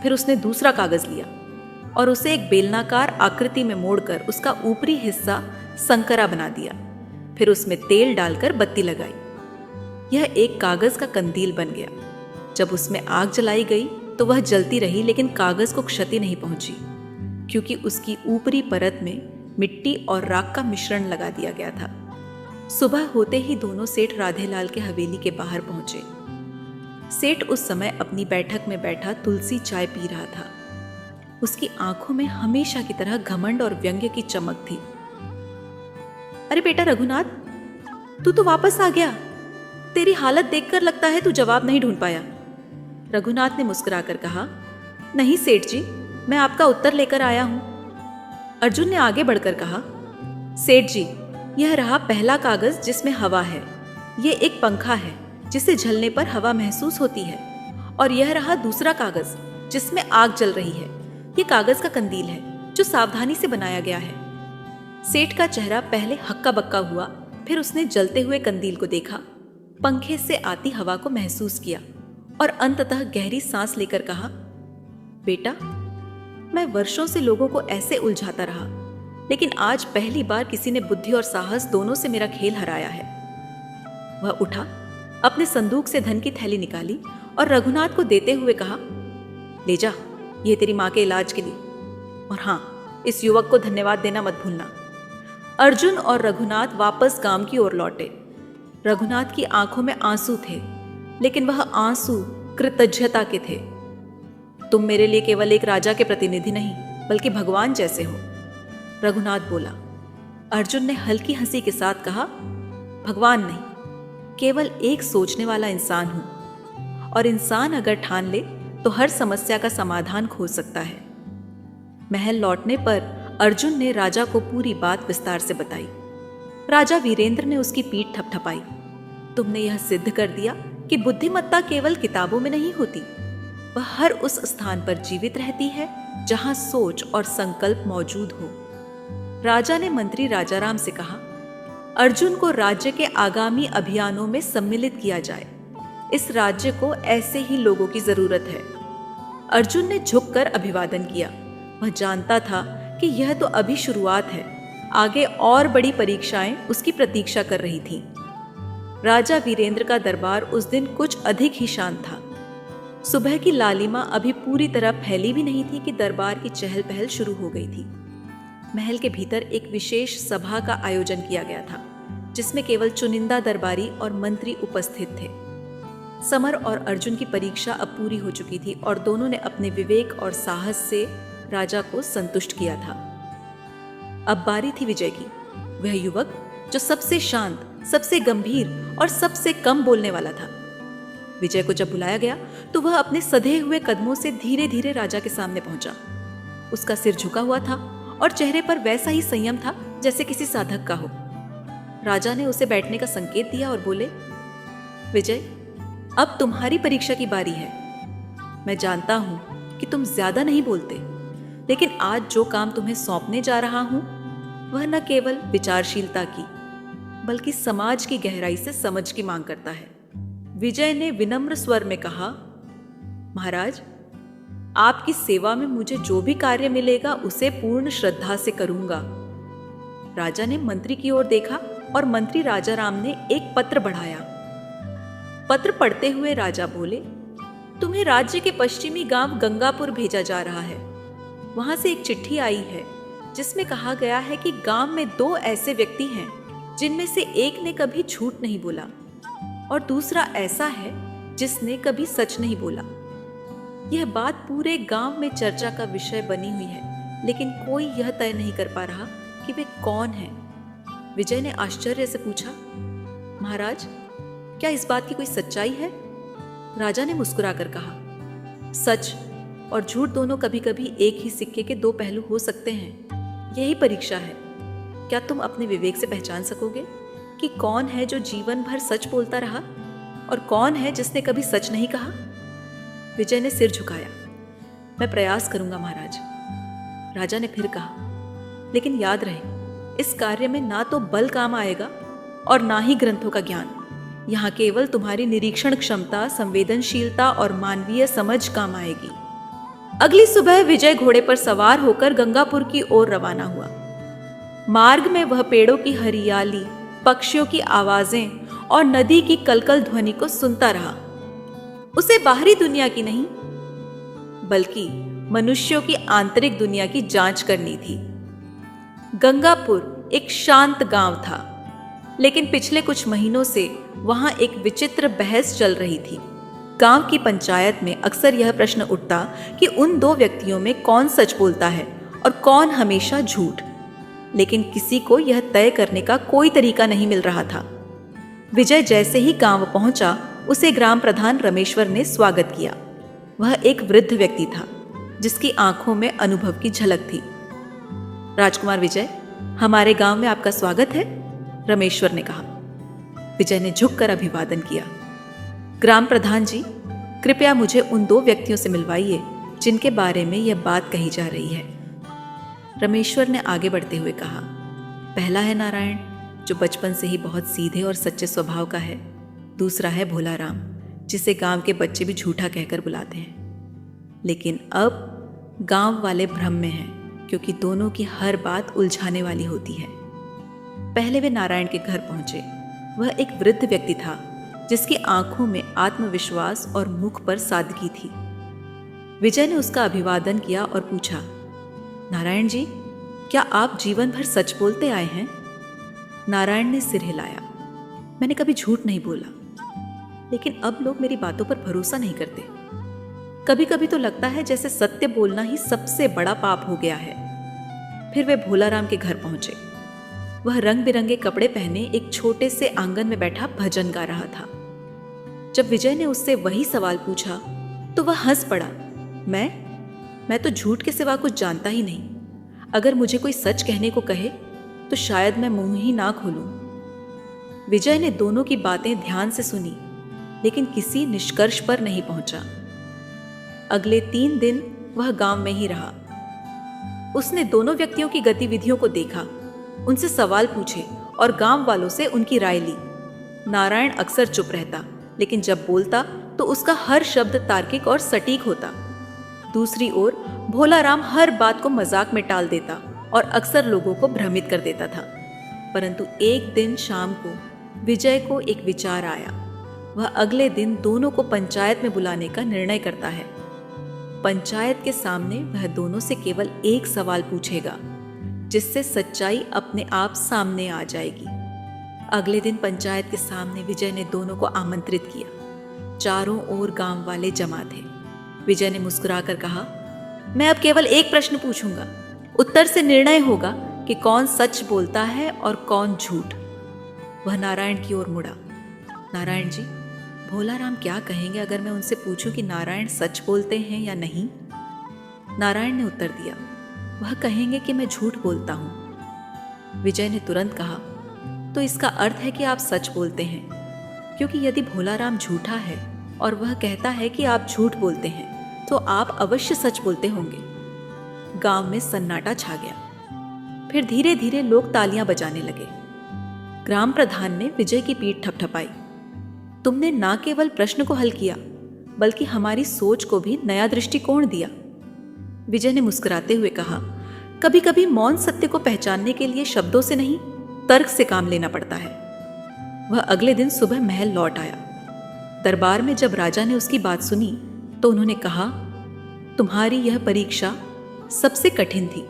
फिर उसने दूसरा कागज लिया और उसे एक बेलनाकार आकृति में मोड़कर उसका ऊपरी हिस्सा संकरा बना दिया। फिर उसमें तेल डालकर बत्ती लगाई। यह एक कागज का कंदील बन गया। जब उसमें आग जलाई गई तो वह जलती रही, लेकिन कागज को क्षति नहीं पहुंची, क्योंकि उसकी ऊपरी परत में मिट्टी और राख का मिश्रण लगा दिया गया था। सुबह होते ही दोनों सेठ राधेलाल के हवेली के बाहर पहुंचे। सेठ उस समय अपनी बैठक में बैठा तुलसी चाय पी रहा था। उसकी आंखों में हमेशा की तरह घमंड और व्यंग्य की चमक थी। अरे बेटा रघुनाथ, तू तो वापस आ गया। तेरी हालत देखकर लगता है तू जवाब नहीं ढूंढ पाया। रघुनाथ ने मुस्कुराकर कहा, नहीं सेठ जी, मैं आपका उत्तर लेकर आया हूं। अर्जुन ने आगे बढ़कर कहा, सेठ जी, यह रहा पहला कागज जिसमें हवा है। ये एक पंखा है जिसे झलने पर हवा महसूस होती है। और यह रहा दूसरा कागज जिसमें आग जल रही है। ये कागज का कंदील है जो सावधानी से बनाया गया है। सेठ का चेहरा पहले हक्का बक्का हुआ, फिर उसने जलते हुए कंदील को देखा, पंखे से आती हवा को महसूस किया और अंततः गहरी सांस लेकर कहा, बेटा, मैं वर्षों से लोगों को ऐसे उलझाता रहा, लेकिन आज पहली बार किसी ने बुद्धि और साहस दोनों से मेरा खेल हराया है। वह उठा, अपने संदूक से धन की थैली निकाली और रघुनाथ को देते हुए कहा, ले जा, ये तेरी माँ के इलाज के लिए। और हाँ, इस युवक को धन्यवाद देना मत भूलना। अर्जुन और रघुनाथ वापस गांव की ओर लौटे। रघुनाथ की आंखों में आंसू थे, लेकिन वह आंसू कृतज्ञता के थे। तुम मेरे लिए केवल एक राजा के प्रतिनिधि नहीं, बल्कि भगवान जैसे हो, रघुनाथ बोला। अर्जुन ने हल्की हंसी के साथ कहा, भगवान नहीं, केवल एक सोचने वाला इंसान हूं, और इंसान अगर ठान ले तो हर समस्या का समाधान खोज सकता है। महल लौटने पर अर्जुन ने राजा को पूरी बात विस्तार से बताई। राजा वीरेंद्र ने उसकी पीठ थपथपाई। तुमने यह सिद्ध कर दिया कि बुद्धिमत्ता केवल किताबों में नहीं होती, वह हर उस स्थान पर जीवित रहती है जहां सोच और संकल्प मौजूद हो। राजा ने मंत्री राजाराम से कहा, अर्जुन को राज्य के आगामी अभियानों में सम्मिलित किया जाए। इस राज्य को ऐसे ही लोगों की जरूरत है। अर्जुन ने झुककर अभिवादन किया। वह जानता था कि यह तो अभी शुरुआत है, आगे और बड़ी परीक्षाएं उसकी प्रतीक्षा कर रही थीं। राजा वीरेंद्र का दरबार उस दिन कुछ अधिक ही शांत था। सुबह की लालिमा अभी पूरी तरह फैली भी नहीं थी कि दरबार की चहल पहल शुरू हो गई थी। महल के भीतर एक विशेष सभा का आयोजन किया गया था, जिसमें केवल चुनिंदा दरबारी और मंत्री उपस्थित थे। समर और अर्जुन की परीक्षा अब पूरी हो चुकी थी और दोनों ने अपने विवेक और साहस से राजा को संतुष्ट किया था। अब बारी थी विजय की। वह युवक जो सबसे शांत, सबसे गंभीर और सबसे कम बोलने वाला था। विजय को जब बुलाया गया तो वह अपने सधे हुए कदमों से धीरे धीरे राजा के सामने पहुंचा। उसका सिर झुका हुआ था और चेहरे पर वैसा ही संयम था जैसे किसी साधक का हो। राजा ने उसे बैठने का संकेत दिया और बोले, विजय, अब तुम्हारी परीक्षा की बारी है। मैं जानता हूं कि तुम ज्यादा नहीं बोलते, लेकिन आज जो काम तुम्हें सौंपने जा रहा हूं वह न केवल विचारशीलता की बल्कि समाज की गहराई से समझ की मांग करता है। विजय ने विनम्र स्वर में कहा, महाराज, आपकी सेवा में मुझे जो भी कार्य मिलेगा उसे पूर्ण श्रद्धा से करूंगा। राजा ने मंत्री की ओर देखा और मंत्री राजा राम ने एक पत्र बढ़ाया। पत्र पढ़ते हुए राजा बोले, तुम्हें राज्य के पश्चिमी गांव गंगापुर भेजा जा रहा है। वहां से एक चिट्ठी आई है जिसमें कहा गया है कि गांव में 2 ऐसे व्यक्ति हैं जिनमें से एक ने कभी झूठ नहीं बोला और दूसरा ऐसा है जिसने कभी सच नहीं बोला। यह बात पूरे गांव में चर्चा का विषय बनी हुई है, लेकिन कोई यह तय नहीं कर पा रहा कि वे कौन हैं। विजय ने आश्चर्य से पूछा, महाराज, क्या इस बात की कोई सच्चाई है? राजा ने मुस्कुराकर कहा, सच और झूठ दोनों कभी कभी एक ही सिक्के के 2 पहलू हो सकते हैं। यही परीक्षा है। क्या तुम अपने विवेक से पहचान सकोगे कि कौन है जो जीवन भर सच बोलता रहा और कौन है जिसने कभी सच नहीं कहा? विजय ने सिर झुकाया। मैं प्रयास करूंगा महाराज। राजा ने फिर कहा, लेकिन याद रहे, इस कार्य में ना तो बल काम आएगा और ना ही ग्रंथों का ज्ञान। यहाँ केवल तुम्हारी निरीक्षण क्षमता, संवेदनशीलता और मानवीय समझ काम आएगी। अगली सुबह विजय घोड़े पर सवार होकर गंगापुर की ओर रवाना हुआ। मार्ग में वह पेड़ों की हरियाली, पक्षियों की आवाजें और नदी की कलकल ध्वनि को सुनता रहा। उसे बाहरी दुनिया की नहीं बल्कि मनुष्यों की आंतरिक दुनिया की जांच करनी थी। गंगापुर एक शांत गांव था, लेकिन पिछले कुछ महीनों से वहां एक विचित्र बहस चल रही थी। गांव की पंचायत में अक्सर यह प्रश्न उठता कि उन 2 व्यक्तियों में कौन सच बोलता है और कौन हमेशा झूठ, लेकिन किसी को यह तय करने का कोई तरीका नहीं मिल रहा था। विजय जैसे ही गांव पहुंचा, उसे ग्राम प्रधान रमेश्वर ने स्वागत किया। वह एक वृद्ध व्यक्ति था जिसकी आंखों में अनुभव की झलक थी। राजकुमार विजय, हमारे गांव में आपका स्वागत है, रमेश्वर ने कहा। विजय ने झुककर अभिवादन किया। ग्राम प्रधान जी, कृपया मुझे उन 2 व्यक्तियों से मिलवाइए जिनके बारे में यह बात कही जा रही है। रमेश्वर ने आगे बढ़ते हुए कहा, पहला है नारायण, जो बचपन से ही बहुत सीधे और सच्चे स्वभाव का है। दूसरा है भोला राम, जिसे गांव के बच्चे भी झूठा कहकर बुलाते हैं। लेकिन अब गांव वाले भ्रम में हैं, क्योंकि दोनों की हर बात उलझाने वाली होती है। पहले वे नारायण के घर पहुंचे। वह एक वृद्ध व्यक्ति था जिसकी आंखों में आत्मविश्वास और मुख पर सादगी थी। विजय ने उसका अभिवादन किया और पूछा, नारायण जी, क्या आप जीवन भर सच बोलते आए हैं? नारायण ने सिर हिलाया। मैंने कभी झूठ नहीं बोला, लेकिन अब लोग मेरी बातों पर भरोसा नहीं करते। कभी कभी तो लगता है जैसे सत्य बोलना ही सबसे बड़ा पाप हो गया है। फिर वे भोलाराम के घर पहुंचे। वह रंग बिरंगे कपड़े पहने एक छोटे से आंगन में बैठा भजन गा रहा था। जब विजय ने उससे वही सवाल पूछा तो वह हंस पड़ा। मैं तो झूठ के सिवा कुछ जानता ही नहीं। अगर मुझे कोई सच कहने को कहे तो शायद मैं मुंह ही ना खोलूं। विजय ने दोनों की बातें ध्यान से सुनी, लेकिन किसी निष्कर्ष पर नहीं पहुंचा। अगले 3 दिन वह गांव में ही रहा। उसने दोनों व्यक्तियों की गतिविधियों को देखा, उनसे सवाल पूछे और गांव वालों से उनकी राय ली। नारायण अक्सर चुप रहता, लेकिन जब बोलता तो उसका हर शब्द तार्किक और सटीक होता। दूसरी ओर भोलाराम हर बात को मजाक में टाल देता और अक्सर लोगों को भ्रमित कर देता था। परंतु एक दिन शाम को विजय को एक विचार आया। वह अगले दिन दोनों को पंचायत में बुलाने का निर्णय करता है। पंचायत के सामने वह दोनों से केवल एक सवाल पूछेगा, जिससे सच्चाई अपने आप सामने आ जाएगी। अगले दिन पंचायत के सामने विजय ने दोनों को आमंत्रित किया। चारों ओर गांव वाले जमा थे। विजय ने मुस्कुराकर कहा, मैं अब केवल एक प्रश्न पूछूंगा। उत्तर से निर्णय होगा कि कौन सच बोलता है और कौन झूठ। वह नारायण की ओर मुड़ा। नारायण जी, भोलाराम क्या कहेंगे अगर मैं उनसे पूछूं कि नारायण सच बोलते हैं या नहीं? नारायण ने उत्तर दिया, वह कहेंगे कि मैं झूठ बोलता हूं। विजय ने तुरंत कहा, तो इसका अर्थ है कि आप सच बोलते हैं, क्योंकि यदि भोलाराम झूठा है और वह कहता है कि आप झूठ बोलते हैं तो आप अवश्य सच बोलते होंगे। गांव में सन्नाटा छा गया। फिर धीरे धीरे लोग तालियां बजाने लगे। ग्राम प्रधान ने विजय की पीठ थपथपाई। तुमने ना केवल प्रश्न को हल किया, बल्कि हमारी सोच को भी नया दृष्टिकोण दिया। विजय ने मुस्कुराते हुए कहा, कभी कभी मौन सत्य को पहचानने के लिए शब्दों से नहीं, तर्क से काम लेना पड़ता है। वह अगले दिन सुबह महल लौट आया। दरबार में जब राजा ने उसकी बात सुनी तो उन्होंने कहा, तुम्हारी यह परीक्षा सबसे कठिन थी,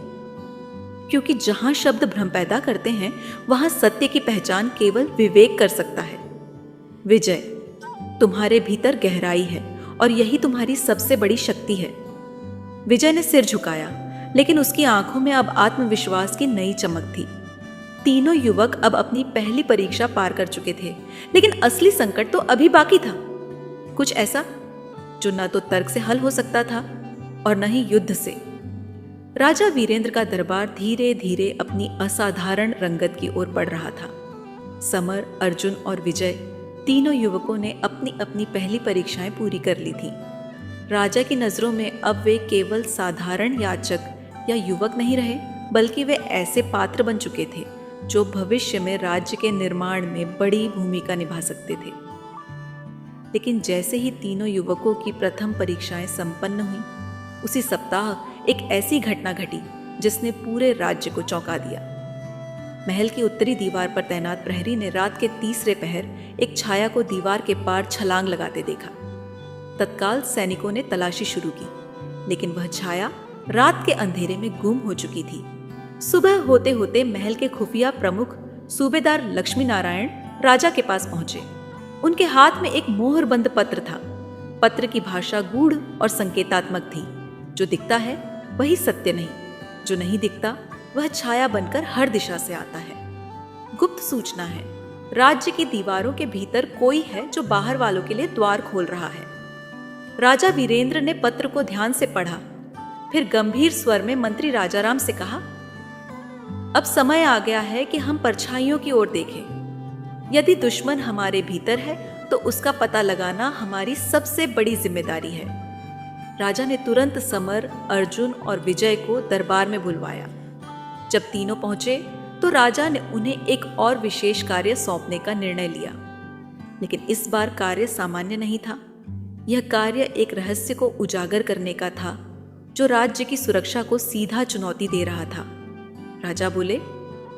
क्योंकि जहां शब्द भ्रम पैदा करते हैं वहां सत्य की पहचान केवल विवेक कर सकता है। विजय, तुम्हारे भीतर गहराई है और यही तुम्हारी सबसे बड़ी शक्ति है। विजय ने सिर झुकाया, लेकिन उसकी आंखों में अब आत्मविश्वास की नई चमक थी। तीनों युवक अब अपनी पहली परीक्षा पार कर चुके थे, लेकिन असली संकट तो अभी बाकी था। कुछ ऐसा जो न तो तर्क से हल हो सकता था और न ही युद्ध से। राजा वीरेंद्र का दरबार धीरे धीरे अपनी असाधारण रंगत की ओर बढ़ रहा था। समर, अर्जुन और विजय तीनों युवकों ने अपनी अपनी पहली परीक्षाएं पूरी कर ली थीं। राजा की नजरों में अब वे केवल साधारण याचक या युवक नहीं रहे, बल्कि वे ऐसे पात्र बन चुके थे जो भविष्य में राज्य के निर्माण में बड़ी भूमिका निभा सकते थे। लेकिन जैसे ही तीनों युवकों की प्रथम परीक्षाएं संपन्न हुई, उसी सप्ताह एक ऐसी घटना घटी जिसने पूरे राज्य को चौंका दिया। महल की उत्तरी दीवार पर तैनात प्रहरी ने रात के तीसरे पहर एक छाया को दीवार के पार छलांग लगाते देखा। तत्काल सैनिकों ने तलाशी शुरू की, लेकिन वह छाया रात के अंधेरे में गुम हो चुकी थी। सुबह होते होते महल के खुफिया प्रमुख सूबेदार लक्ष्मी नारायण राजा के पास पहुंचे। उनके हाथ में एक मोहरबंद पत्र था। पत्र की भाषा गूढ़ और संकेतात्मक थी। जो दिखता है वही सत्य नहीं, जो नहीं दिखता वह छाया बनकर हर दिशा से आता है। गुप्त सूचना है, राज्य की दीवारों के भीतर कोई है जो बाहर वालों के लिए द्वार खोल रहा है। राजा वीरेंद्र ने पत्र को ध्यान से पढ़ा, फिर गंभीर स्वर में मंत्री राजाराम से कहा, अब समय आ गया है कि हम परछाइयों की ओर देखें। यदि दुश्मन हमारे भीतर है तो उसका पता लगाना हमारी सबसे बड़ी जिम्मेदारी है। राजा ने तुरंत समर, अर्जुन और विजय को दरबार में बुलवाया। जब तीनों पहुंचे तो राजा ने उन्हें एक और विशेष कार्य सौंपने का निर्णय लिया। लेकिन इस बार कार्य सामान्य नहीं था। यह कार्य एक रहस्य को उजागर करने का था जो राज्य की सुरक्षा को सीधा चुनौती दे रहा था। राजा बोले,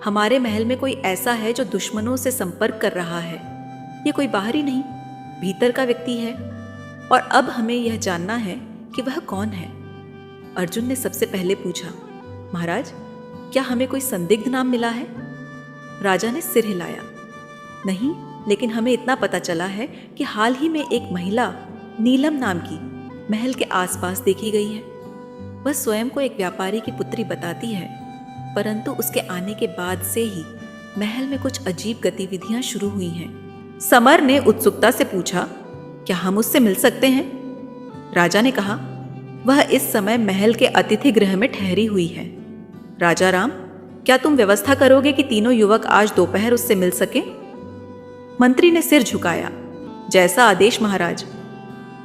हमारे महल में कोई ऐसा है जो दुश्मनों से संपर्क कर रहा है। ये कोई बाहरी नहीं, भीतर का व्यक्ति है, और अब हमें यह जानना है कि वह कौन है। अर्जुन ने सबसे पहले पूछा, महाराज, क्या हमें कोई संदिग्ध नाम मिला है? राजा ने सिर हिलाया, नहीं, लेकिन हमें इतना पता चला है कि हाल ही में एक महिला नीलम नाम की महल के आसपास देखी गई है। वह स्वयं को एक व्यापारी की पुत्री बताती है, परंतु उसके आने के बाद से ही महल में कुछ अजीब गतिविधियां शुरू हुई हैं। समर ने उत्सुकता से पूछा, क्या हम उससे मिल सकते हैं? राजा ने कहा, वह इस समय महल के अतिथि गृह में ठहरी हुई है। राजा राम, क्या तुम व्यवस्था करोगे कि तीनों युवक आज दोपहर उससे मिल सके? मंत्री ने सिर झुकाया, जैसा आदेश महाराज।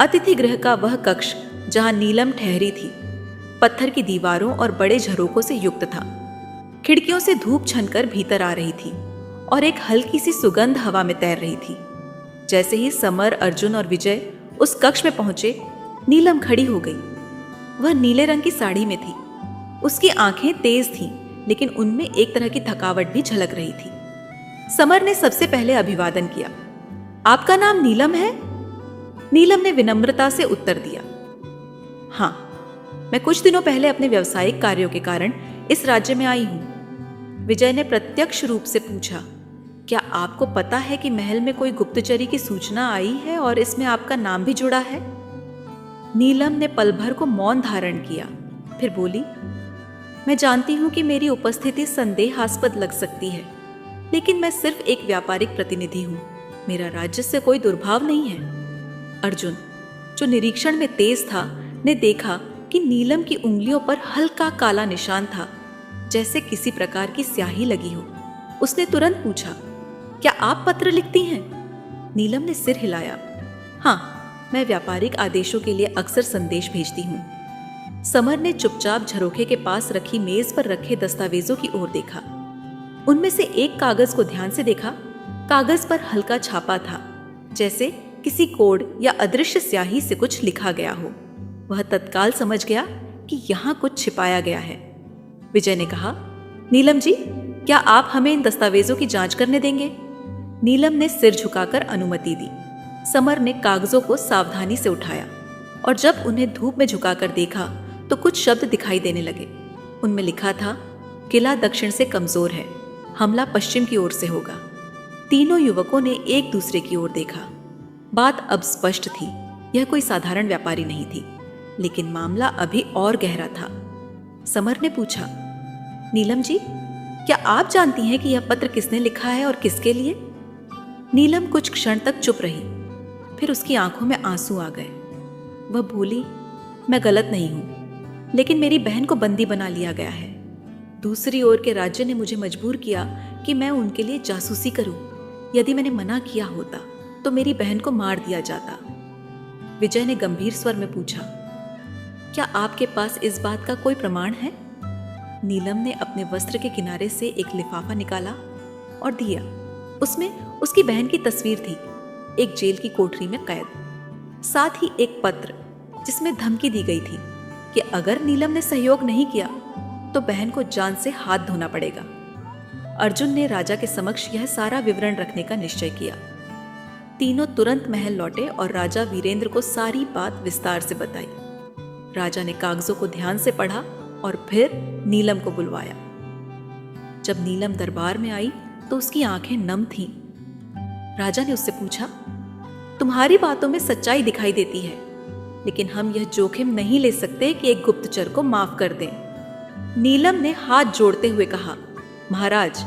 अतिथि गृह का वह कक्ष जहां नीलम ठहरी थी पत्थर की दीवारों और बड़े झरोकों से युक्त था। खिड़कियों से धूप छनकर भीतर आ रही थी और एक हल्की सी सुगंध हवा में तैर रही थी। जैसे ही समर, अर्जुन और विजय उस कक्ष में पहुंचे, नीलम खड़ी हो गई। वह नीले रंग की साड़ी में थी। उसकी आंखें तेज थीं, लेकिन उनमें एक तरह की थकावट भी झलक रही थी। समर ने सबसे पहले अभिवादन किया। आपका नाम नीलम है? नीलम ने विनम्रता से उत्तर दिया, हाँ, मैं कुछ दिनों पहले अपने व्यावसायिक कार्यों के कारण इस राज्य में आई हूं। विजय ने प्रत्यक्ष रूप से पूछा, क्या आपको पता है कि महल में कोई गुप्तचरी की सूचना आई है और इसमें आपका नाम भी जुड़ा है? नीलम ने पल भर को मौन धारण किया, फिर बोली, मैं जानती हूं कि मेरी उपस्थिति संदेहास्पद लग सकती है, लेकिन मैं सिर्फ एक व्यापारिक प्रतिनिधि हूं। मेरा राज्य से कोई दुर्भाव नहीं है। अर्जुन, जो निरीक्षण में तेज था, ने देखा कि नीलम की उंगलियों पर हल्का काला निशान था, जैसे किसी प्रकार की स्याही लगी हो। उसने तुरंत पूछा, क्या आप पत्र लिखती हैं? नीलम ने सिर हिलाया, हाँ, मैं व्यापारिक आदेशों के लिए अक्सर संदेश भेजती हूँ। समर ने चुपचाप झरोखे के पास रखी मेज पर रखे दस्तावेजों की ओर देखा। उनमें से एक कागज को ध्यान से देखा। कागज पर हल्का छापा था, जैसे किसी कोड या अदृश्य स्याही से कुछ लिखा गया हो। वह तत्काल समझ गया कि यहाँ कुछ छिपाया गया है। विजय ने कहा, नीलम जी, क्या आप हमें इन दस्तावेजों की जांच करने देंगे? नीलम ने सिर झुकाकर अनुमति दी। समर ने कागजों को सावधानी से उठाया और जब उन्हें धूप में झुकाकर देखा तो कुछ शब्द दिखाई देने लगे। उनमें लिखा था, किला दक्षिण से कमजोर है, हमला पश्चिम की ओर से होगा। तीनों युवकों ने एक दूसरे की ओर देखा। बात अब स्पष्ट थी, यह कोई साधारण व्यापारी नहीं थी, लेकिन मामला अभी और गहरा था। समर ने पूछा, नीलम जी, क्या आप जानती हैं कि यह पत्र किसने लिखा है और किसके लिए? नीलम कुछ क्षण तक चुप रही, फिर उसकी आंखों में आंसू आ गए। वह बोली, मैं गलत नहीं हूं, लेकिन मेरी बहन को बंदी बना लिया गया है। दूसरी ओर के राज्य ने मुझे मजबूर किया कि मैं उनके लिए जासूसी करूं। यदि मैंने मना किया होता तो मेरी बहन को मार दिया जाता। विजय ने गंभीर स्वर में पूछा, क्या आपके पास इस बात का कोई प्रमाण है? नीलम ने अपने वस्त्र के किनारे से एक लिफाफा निकाला और दिया। उसमें उसकी बहन की तस्वीर थी, एक जेल की कोठरी में कैद, साथ ही एक पत्र जिसमें धमकी दी गई थी कि अगर नीलम ने सहयोग नहीं किया तो बहन को जान से हाथ धोना पड़ेगा। अर्जुन ने राजा के समक्ष यह सारा विवरण रखने का निश्चय किया। तीनों तुरंत महल लौटे और राजा वीरेंद्र को सारी बात विस्तार से बताई। राजा ने कागजों को ध्यान से पढ़ा और फिर नीलम को बुलवाया। जब नीलम दरबार में आई तो उसकी आंखें नम थीं। राजा ने उससे पूछा, तुम्हारी बातों में सच्चाई दिखाई देती है, लेकिन हम यह जोखिम नहीं ले सकते कि एक गुप्तचर को माफ कर दें। नीलम ने हाथ जोड़ते हुए कहा, महाराज,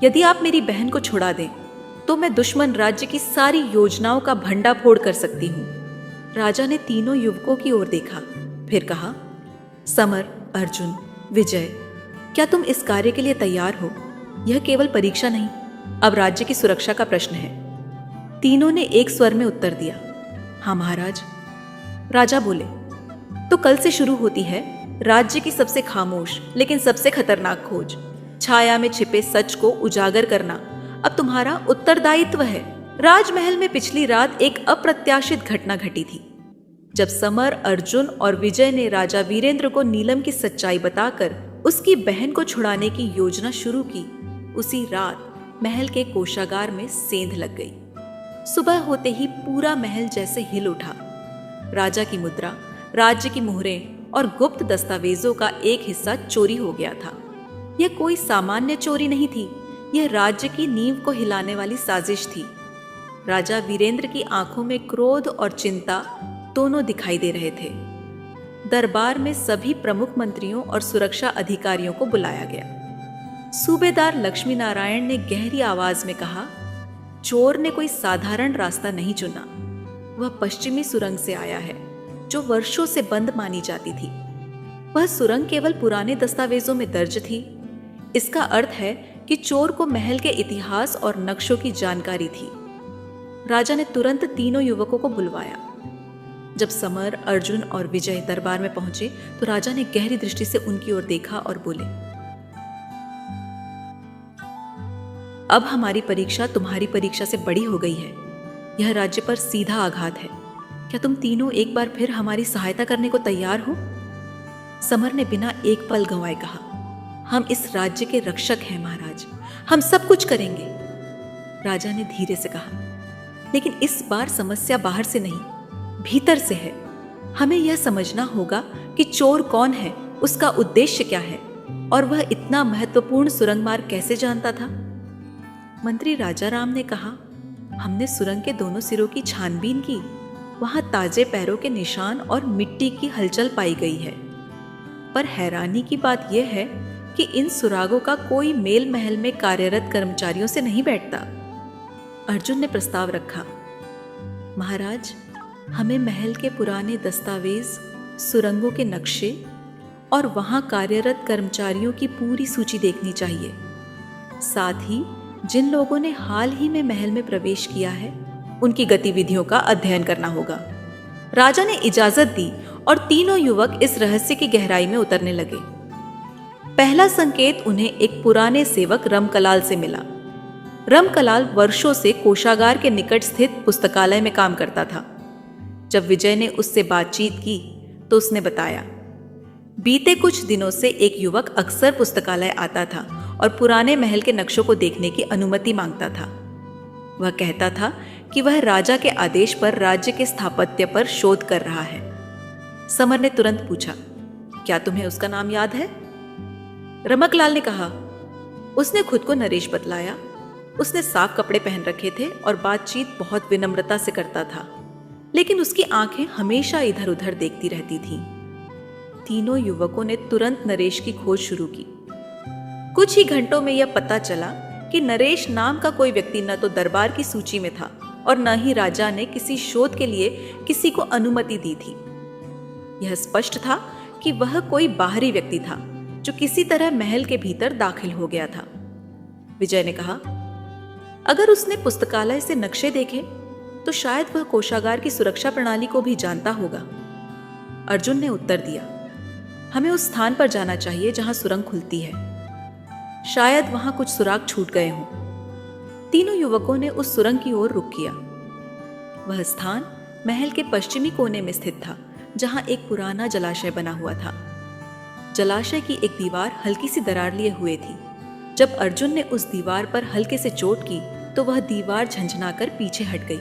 यदि आप मेरी बहन को छुड़ा दें तो मैं दुश्मन राज्य की सारी योजनाओं का भंडाफोड़ कर सकती हूँ। राजा ने तीनों युवकों की ओर देखा, फिर कहा, समर, अर्जुन, विजय, क्या तुम इस कार्य के लिए तैयार हो? यह केवल परीक्षा नहीं, अब राज्य की सुरक्षा का प्रश्न है। तीनों ने एक स्वर में उत्तर दिया, हाँ महाराज। राजा बोले, तो कल से शुरू होती है राज्य की सबसे खामोश लेकिन सबसे खतरनाक खोज, छाया में छिपे सच को उजागर करना अब तुम्हारा उत्तरदायित्व है। राजमहल में पिछली रात एक अप्रत्याशित घटना घटी थी। जब समर, अर्जुन और विजय ने राजा वीरेंद्र को नीलम की सच्चाई बताकर उसकी बहन को छुड़ाने की योजना शुरू की, उसी रात महल के कोषागार में सेंध लग गई। सुबह होते ही पूरा महल जैसे हिल उठा। राजा की मुद्रा, राज्य की मुहरें और गुप्त दस्तावेजों का एक हिस्सा चोरी हो गया था। यह कोई सामान्य चोरी नहीं थी, यह राज्य की नींव को हिलाने वाली साजिश थी। राजा वीरेंद्र की आंखों में क्रोध और चिंता दोनों दिखाई दे रहे थे। दरबार में सभी प्रमुख मंत्रियों और सुरक्षा अधिकारियों को बुलाया गया। सूबेदार लक्ष्मी नारायण ने गहरी आवाज में कहा, चोर ने कोई साधारण रास्ता नहीं चुना, वह पश्चिमी सुरंग से आया है जो वर्षों से बंद मानी जाती थी। वह सुरंग केवल पुराने दस्तावेजों में दर्ज थी। इसका अर्थ है कि चोर को महल के इतिहास और नक्शों की जानकारी थी। राजा ने तुरंत तीनों युवकों को बुलवाया। जब समर, अर्जुन और विजय दरबार में पहुंचे तो राजा ने गहरी दृष्टि से उनकी ओर देखा और बोले, अब हमारी परीक्षा तुम्हारी परीक्षा से बड़ी हो गई है। यह राज्य पर सीधा आघात है। क्या तुम तीनों एक बार फिर हमारी सहायता करने को तैयार हो? समर ने बिना एक पल गंवाए कहा, हम इस राज्य के रक्षक हैं महाराज, हम सब कुछ करेंगे। राजा ने धीरे से कहा, लेकिन इस बार समस्या बाहर से नहीं, भीतर से है। हमें यह समझना होगा कि चोर कौन है, उसका उद्देश्य क्या है, और वह इतना महत्वपूर्ण सुरंग मार्ग कैसे जानता था। मंत्री राजा राम ने कहा, हमने सुरंग के दोनों सिरों की छानबीन की। वहां ताजे पैरों के निशान और मिट्टी की हलचल पाई गई है। पर हैरानी की बात यह है कि इन सुरागों का कोई मेल महल में कार्यरत कर्मचारियों से नहीं बैठता। अर्जुन ने प्रस्ताव रखा, महाराज, हमें महल के पुराने दस्तावेज, सुरंगों के नक्शे और वहां कार्यरत कर्मचारियों की पूरी सूची देखनी चाहिए। साथ ही जिन लोगों ने हाल ही में महल में प्रवेश किया है, उनकी गतिविधियों का अध्ययन करना होगा। राजा ने इजाजत दी और तीनों युवक इस रहस्य की गहराई में उतरने लगे। पहला संकेत उन्हें एक पुराने सेवक रमकलाल से मिला। रमकलाल वर्षों से कोषागार के निकट स्थित पुस्तकालय में काम करता था। जब विजय ने उससे बातचीत की तो उसने बताया, बीते कुछ दिनों से एक युवक अक्सर पुस्तकालय आता था और पुराने महल के नक्शों को देखने की अनुमति मांगता था। वह कहता था कि वह राजा के आदेश पर राज्य के स्थापत्य पर शोध कर रहा है। समर ने तुरंत पूछा, क्या तुम्हें उसका नाम याद है? रमकलाल ने कहा, उसने खुद को नरेश बतलाया। उसने साफ कपड़े पहन रखे थे और बातचीत बहुत विनम्रता से करता था, लेकिन उसकी आंखें हमेशा इधर उधर देखती रहती थीं। तीनों युवकों ने तुरंत नरेश की खोज शुरू की। कुछ ही घंटों में यह पता चला कि नरेश नाम का कोई व्यक्ति न तो दरबार की सूची में था और न ही राजा ने किसी शोध के लिए किसी को अनुमति दी थी। यह स्पष्ट था कि वह कोई बाहरी व्यक्ति था जो किसी तरह महल के भीतर दाखिल हो गया था। विजय ने कहा, अगर उसने पुस्तकालय से नक्शे देखे तो शायद वह कोषागार की सुरक्षा प्रणाली को भी जानता होगा। अर्जुन ने उत्तर दिया, हमें उस स्थान पर जाना चाहिए जहां सुरंग खुलती है। शायद वहां कुछ सुराग छूट गए हों। तीनों युवकों ने उस सुरंग की ओर रुख किया। वह स्थान महल के पश्चिमी कोने में स्थित था, जहां एक पुराना जलाशय बना हुआ था। जलाशय की एक दीवार हल्की सी दरार लिए हुए थी। जब अर्जुन ने उस दीवार पर हल्के से चोट की तो वह दीवार झंझनाकर पीछे हट गई।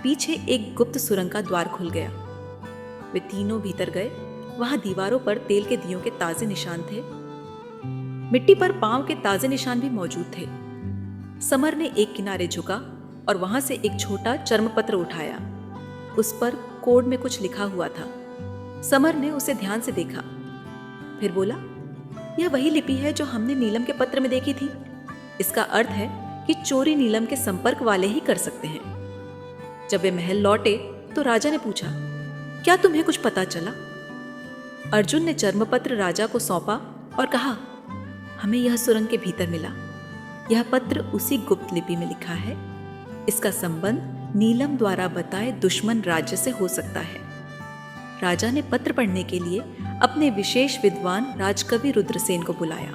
पीछे एक गुप्त सुरंग का द्वार खुल गया। वे तीनों भीतर गए। वहां दीवारों पर तेल के दियों के ताजे निशान थे। मिट्टी पर पांव के ताजे निशान भी मौजूद थे। समर ने एक किनारे झुका और वहां से एक छोटा चर्मपत्र उठाया। उस पर कोड में कुछ लिखा हुआ था। समर ने उसे ध्यान से देखा, फिर बोला, यह वही लिपि है जो हमने नीलम के पत्र में देखी थी। इसका अर्थ है कि चोरी नीलम के संपर्क वाले ही कर सकते हैं। जब वे महल लौटे तो राजा ने पूछा, क्या तुम्हें कुछ पता चला? अर्जुन ने चर्मपत्र राजा को सौंपा और कहा, हमें यह सुरंग के भीतर मिला। यह पत्र उसी गुप्त लिपि में लिखा है। इसका संबंध नीलम द्वारा बताए दुश्मन राज्य से हो सकता है। राजा ने पत्र पढ़ने के लिए अपने विशेष विद्वान राजकवि रुद्रसेन को बुलाया।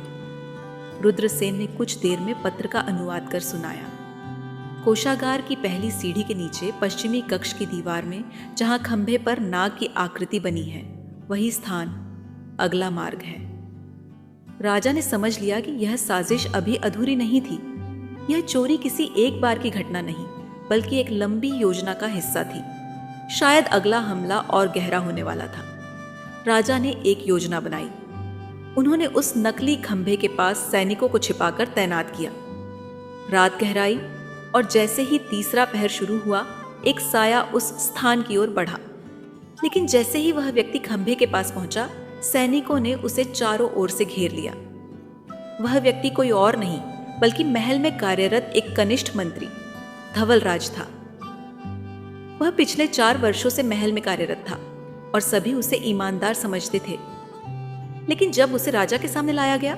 रुद्रसेन ने कुछ देर में पत्र का अनुवाद कर सुनाया। कोषागार की पहली सीढ़ी के नीचे पश्चिमी कक्ष की दीवार में जहां खंभे पर नाग की आकृति बनी है, वही स्थान अगला मार्ग है। राजा ने समझ लिया कि यह साजिश अभी अधूरी नहीं थी। यह चोरी किसी एक बार की घटना नहीं, बल्कि एक लंबी योजना का हिस्सा थी। शायद अगला हमला और गहरा होने वाला था। राजा ने एक योजना बनाई। उन्होंने उस नकली खंभे के पास सैनिकों को छिपाकर तैनात किया। रात गहराई और जैसे ही तीसरा पहर शुरू हुआ, एक साया उस स्थान की ओर बढ़ा। लेकिन जैसे ही वह व्यक्ति खंभे के पास पहुंचा, सैनिकों ने उसे चारों ओर से घेर लिया। वह व्यक्ति कोई और नहीं बल्कि महल में कार्यरत एक कनिष्ठ मंत्री धवलराज था। वह पिछले 4 वर्षों से महल में कार्यरत था और सभी उसे ईमानदार समझते थे। लेकिन जब उसे राजा के सामने लाया गया,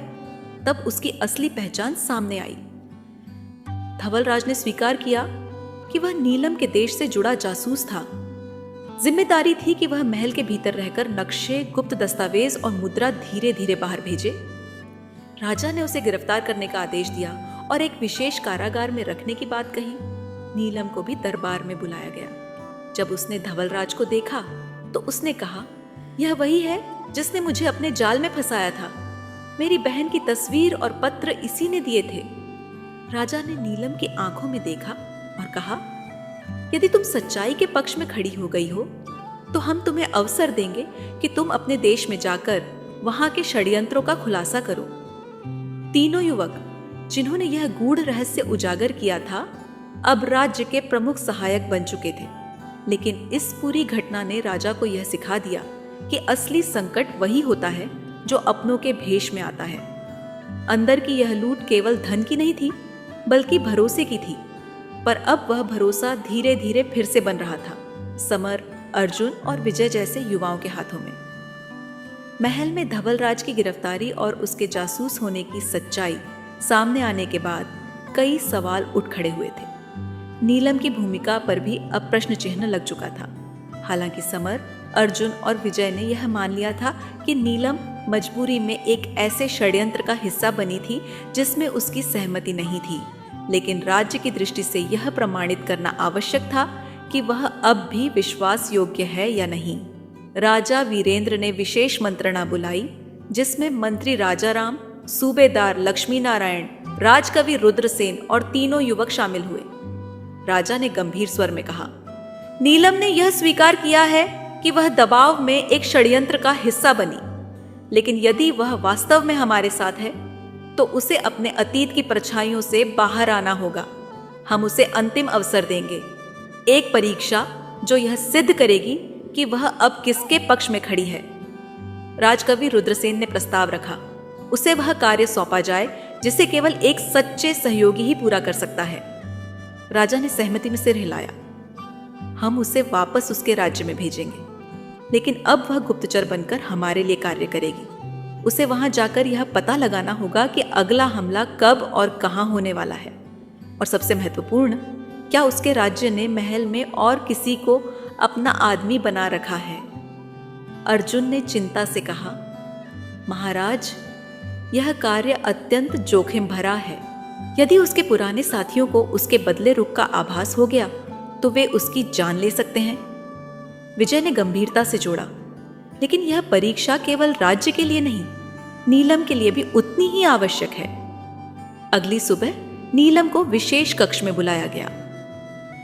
तब उसकी असली पहचान सामने आई। धवलराज ने स्वीकार किया कि वह नीलम के देश से जुड़ा जासूस था। जिम्मेदारी थी कि वह महल के भीतर रहकर नक्शे, गुप्त दस्तावेज और मुद्रा धीरे धीरे बाहर भेजे। राजा ने उसे गिरफ्तार करने का आदेश दिया और एक विशेष कारागार में रखने की बात कही। नीलम को भी दरबार में बुलाया गया। जब उसने धवलराज को देखा तो उसने कहा, यह वही है जिसने मुझे अपने जाल में फंसाया था। मेरी बहन की तस्वीर और पत्र इसी ने दिए थे। राजा ने नीलम की आंखों में देखा और कहा, यदि तुम सच्चाई के पक्ष में खड़ी हो गई हो तो हम तुम्हें अवसर देंगे कि तुम अपने देश में जाकर वहां के षड्यंत्रों का खुलासा करो। तीनों युवक जिन्होंने यह गूढ़ रहस्य उजागर किया था, अब राज्य के प्रमुख सहायक बन चुके थे। लेकिन इस पूरी घटना ने राजा को यह सिखा दिया कि असली संकट वही होता है जो अपनों के भेष में आता है। अंदर की यह लूट केवल धन की नहीं थी, बल्कि भरोसे की थी। पर अब वह भरोसा धीरे धीरे फिर से बन रहा था, समर, अर्जुन और विजय जैसे युवाओं के हाथों में। महल में धवलराज की गिरफ्तारी और उसके जासूस होने की सच्चाई सामने आने के बाद कई सवाल उठ खड़े हुए थे। नीलम की भूमिका पर भी अब प्रश्न चिन्ह लग चुका था। हालांकि समर, अर्जुन और विजय ने यह मान लिया था कि नीलम मजबूरी में एक ऐसे षड्यंत्र का हिस्सा बनी थी जिसमें उसकी सहमति नहीं थी, लेकिन राज्य की दृष्टि से यह प्रमाणित करना आवश्यक था कि वह अब भी विश्वास योग्य है या नहीं। राजा वीरेंद्र ने विशेष मंत्रणा बुलाई, जिसमें मंत्री राजाराम, सूबेदार लक्ष्मी नारायण, राजकवि रुद्रसेन और तीनों युवक शामिल हुए। राजा ने गंभीर स्वर में कहा, नीलम ने यह स्वीकार किया है कि वह दबाव में एक षड्यंत्र का हिस्सा बनी, लेकिन यदि वह वास्तव में हमारे साथ है तो उसे अपने अतीत की परछाइयों से बाहर आना होगा। हम उसे अंतिम अवसर देंगे, एक परीक्षा जो यह सिद्ध करेगी कि वह अब किसके पक्ष में खड़ी है। राजकवि रुद्रसेन ने प्रस्ताव रखा, उसे वह कार्य सौंपा जाए जिसे केवल एक सच्चे सहयोगी ही पूरा कर सकता है। राजा ने सहमति में सिर हिलाया। हम उसे वापस उसके राज्य में भेजेंगे, लेकिन अब वह गुप्तचर बनकर हमारे लिए कार्य करेगी। उसे वहां जाकर यह पता लगाना होगा कि अगला हमला कब और कहां होने वाला है, और सबसे महत्वपूर्ण, क्या उसके राज्य ने महल में और किसी को अपना आदमी बना रखा है। अर्जुन ने चिंता से कहा, महाराज, यह कार्य अत्यंत जोखिम भरा है। यदि उसके पुराने साथियों को उसके बदले रुख का आभास हो गया तो वे उसकी जान ले सकते हैं। विजय ने गंभीरता से जोड़ा, लेकिन यह परीक्षा केवल राज्य के लिए नहीं, नीलम के लिए भी उतनी ही आवश्यक है। अगली सुबह नीलम को विशेष कक्ष में बुलाया गया।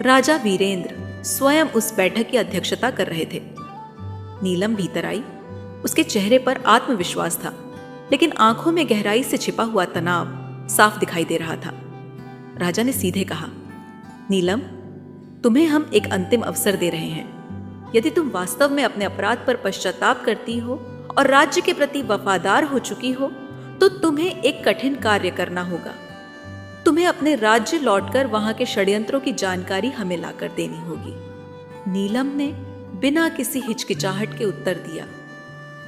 राजा वीरेंद्र स्वयं उस बैठक की अध्यक्षता कर रहे थे। नीलम भीतर आई। उसके चेहरे पर आत्मविश्वास था, लेकिन आंखों में गहराई से छिपा हुआ तनाव साफ दिखाई दे रहा था। राजा ने सीधे कहा, नीलम, तुम्हें हम एक अंतिम अवसर दे रहे हैं। यदि तुम वास्तव में अपने अपराध पर पश्चाताप करती हो और राज्य के प्रति वफादार हो चुकी हो तो तुम्हें एक कठिन कार्य करना होगा। तुम्हें अपने राज्य लौटकर वहां के षड्यंत्रों की जानकारी हमें लाकर देनी होगी। नीलम ने बिना किसी हिचकिचाहट के उत्तर दिया,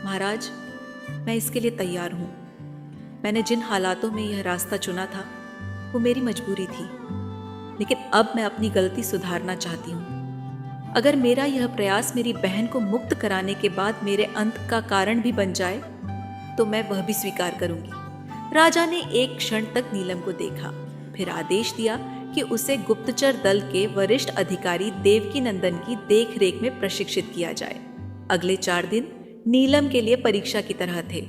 महाराज, मैं इसके लिए तैयार हूं। मैंने जिन हालातों में यह रास्ता चुना था वो मेरी मजबूरी थी, लेकिन अब मैं अपनी गलती सुधारना चाहती हूँ। अगर मेरा यह प्रयास मेरी बहन को मुक्त कराने के बाद मेरे अंत का कारण भी बन जाए तो मैं वह भी स्वीकार करूंगी। राजा ने एक क्षण तक नीलम को देखा, फिर आदेश दिया कि उसे गुप्तचर दल के वरिष्ठ अधिकारी देवकी नंदन की देखरेख में प्रशिक्षित किया जाए। अगले 4 दिन नीलम के लिए परीक्षा की तरह थे।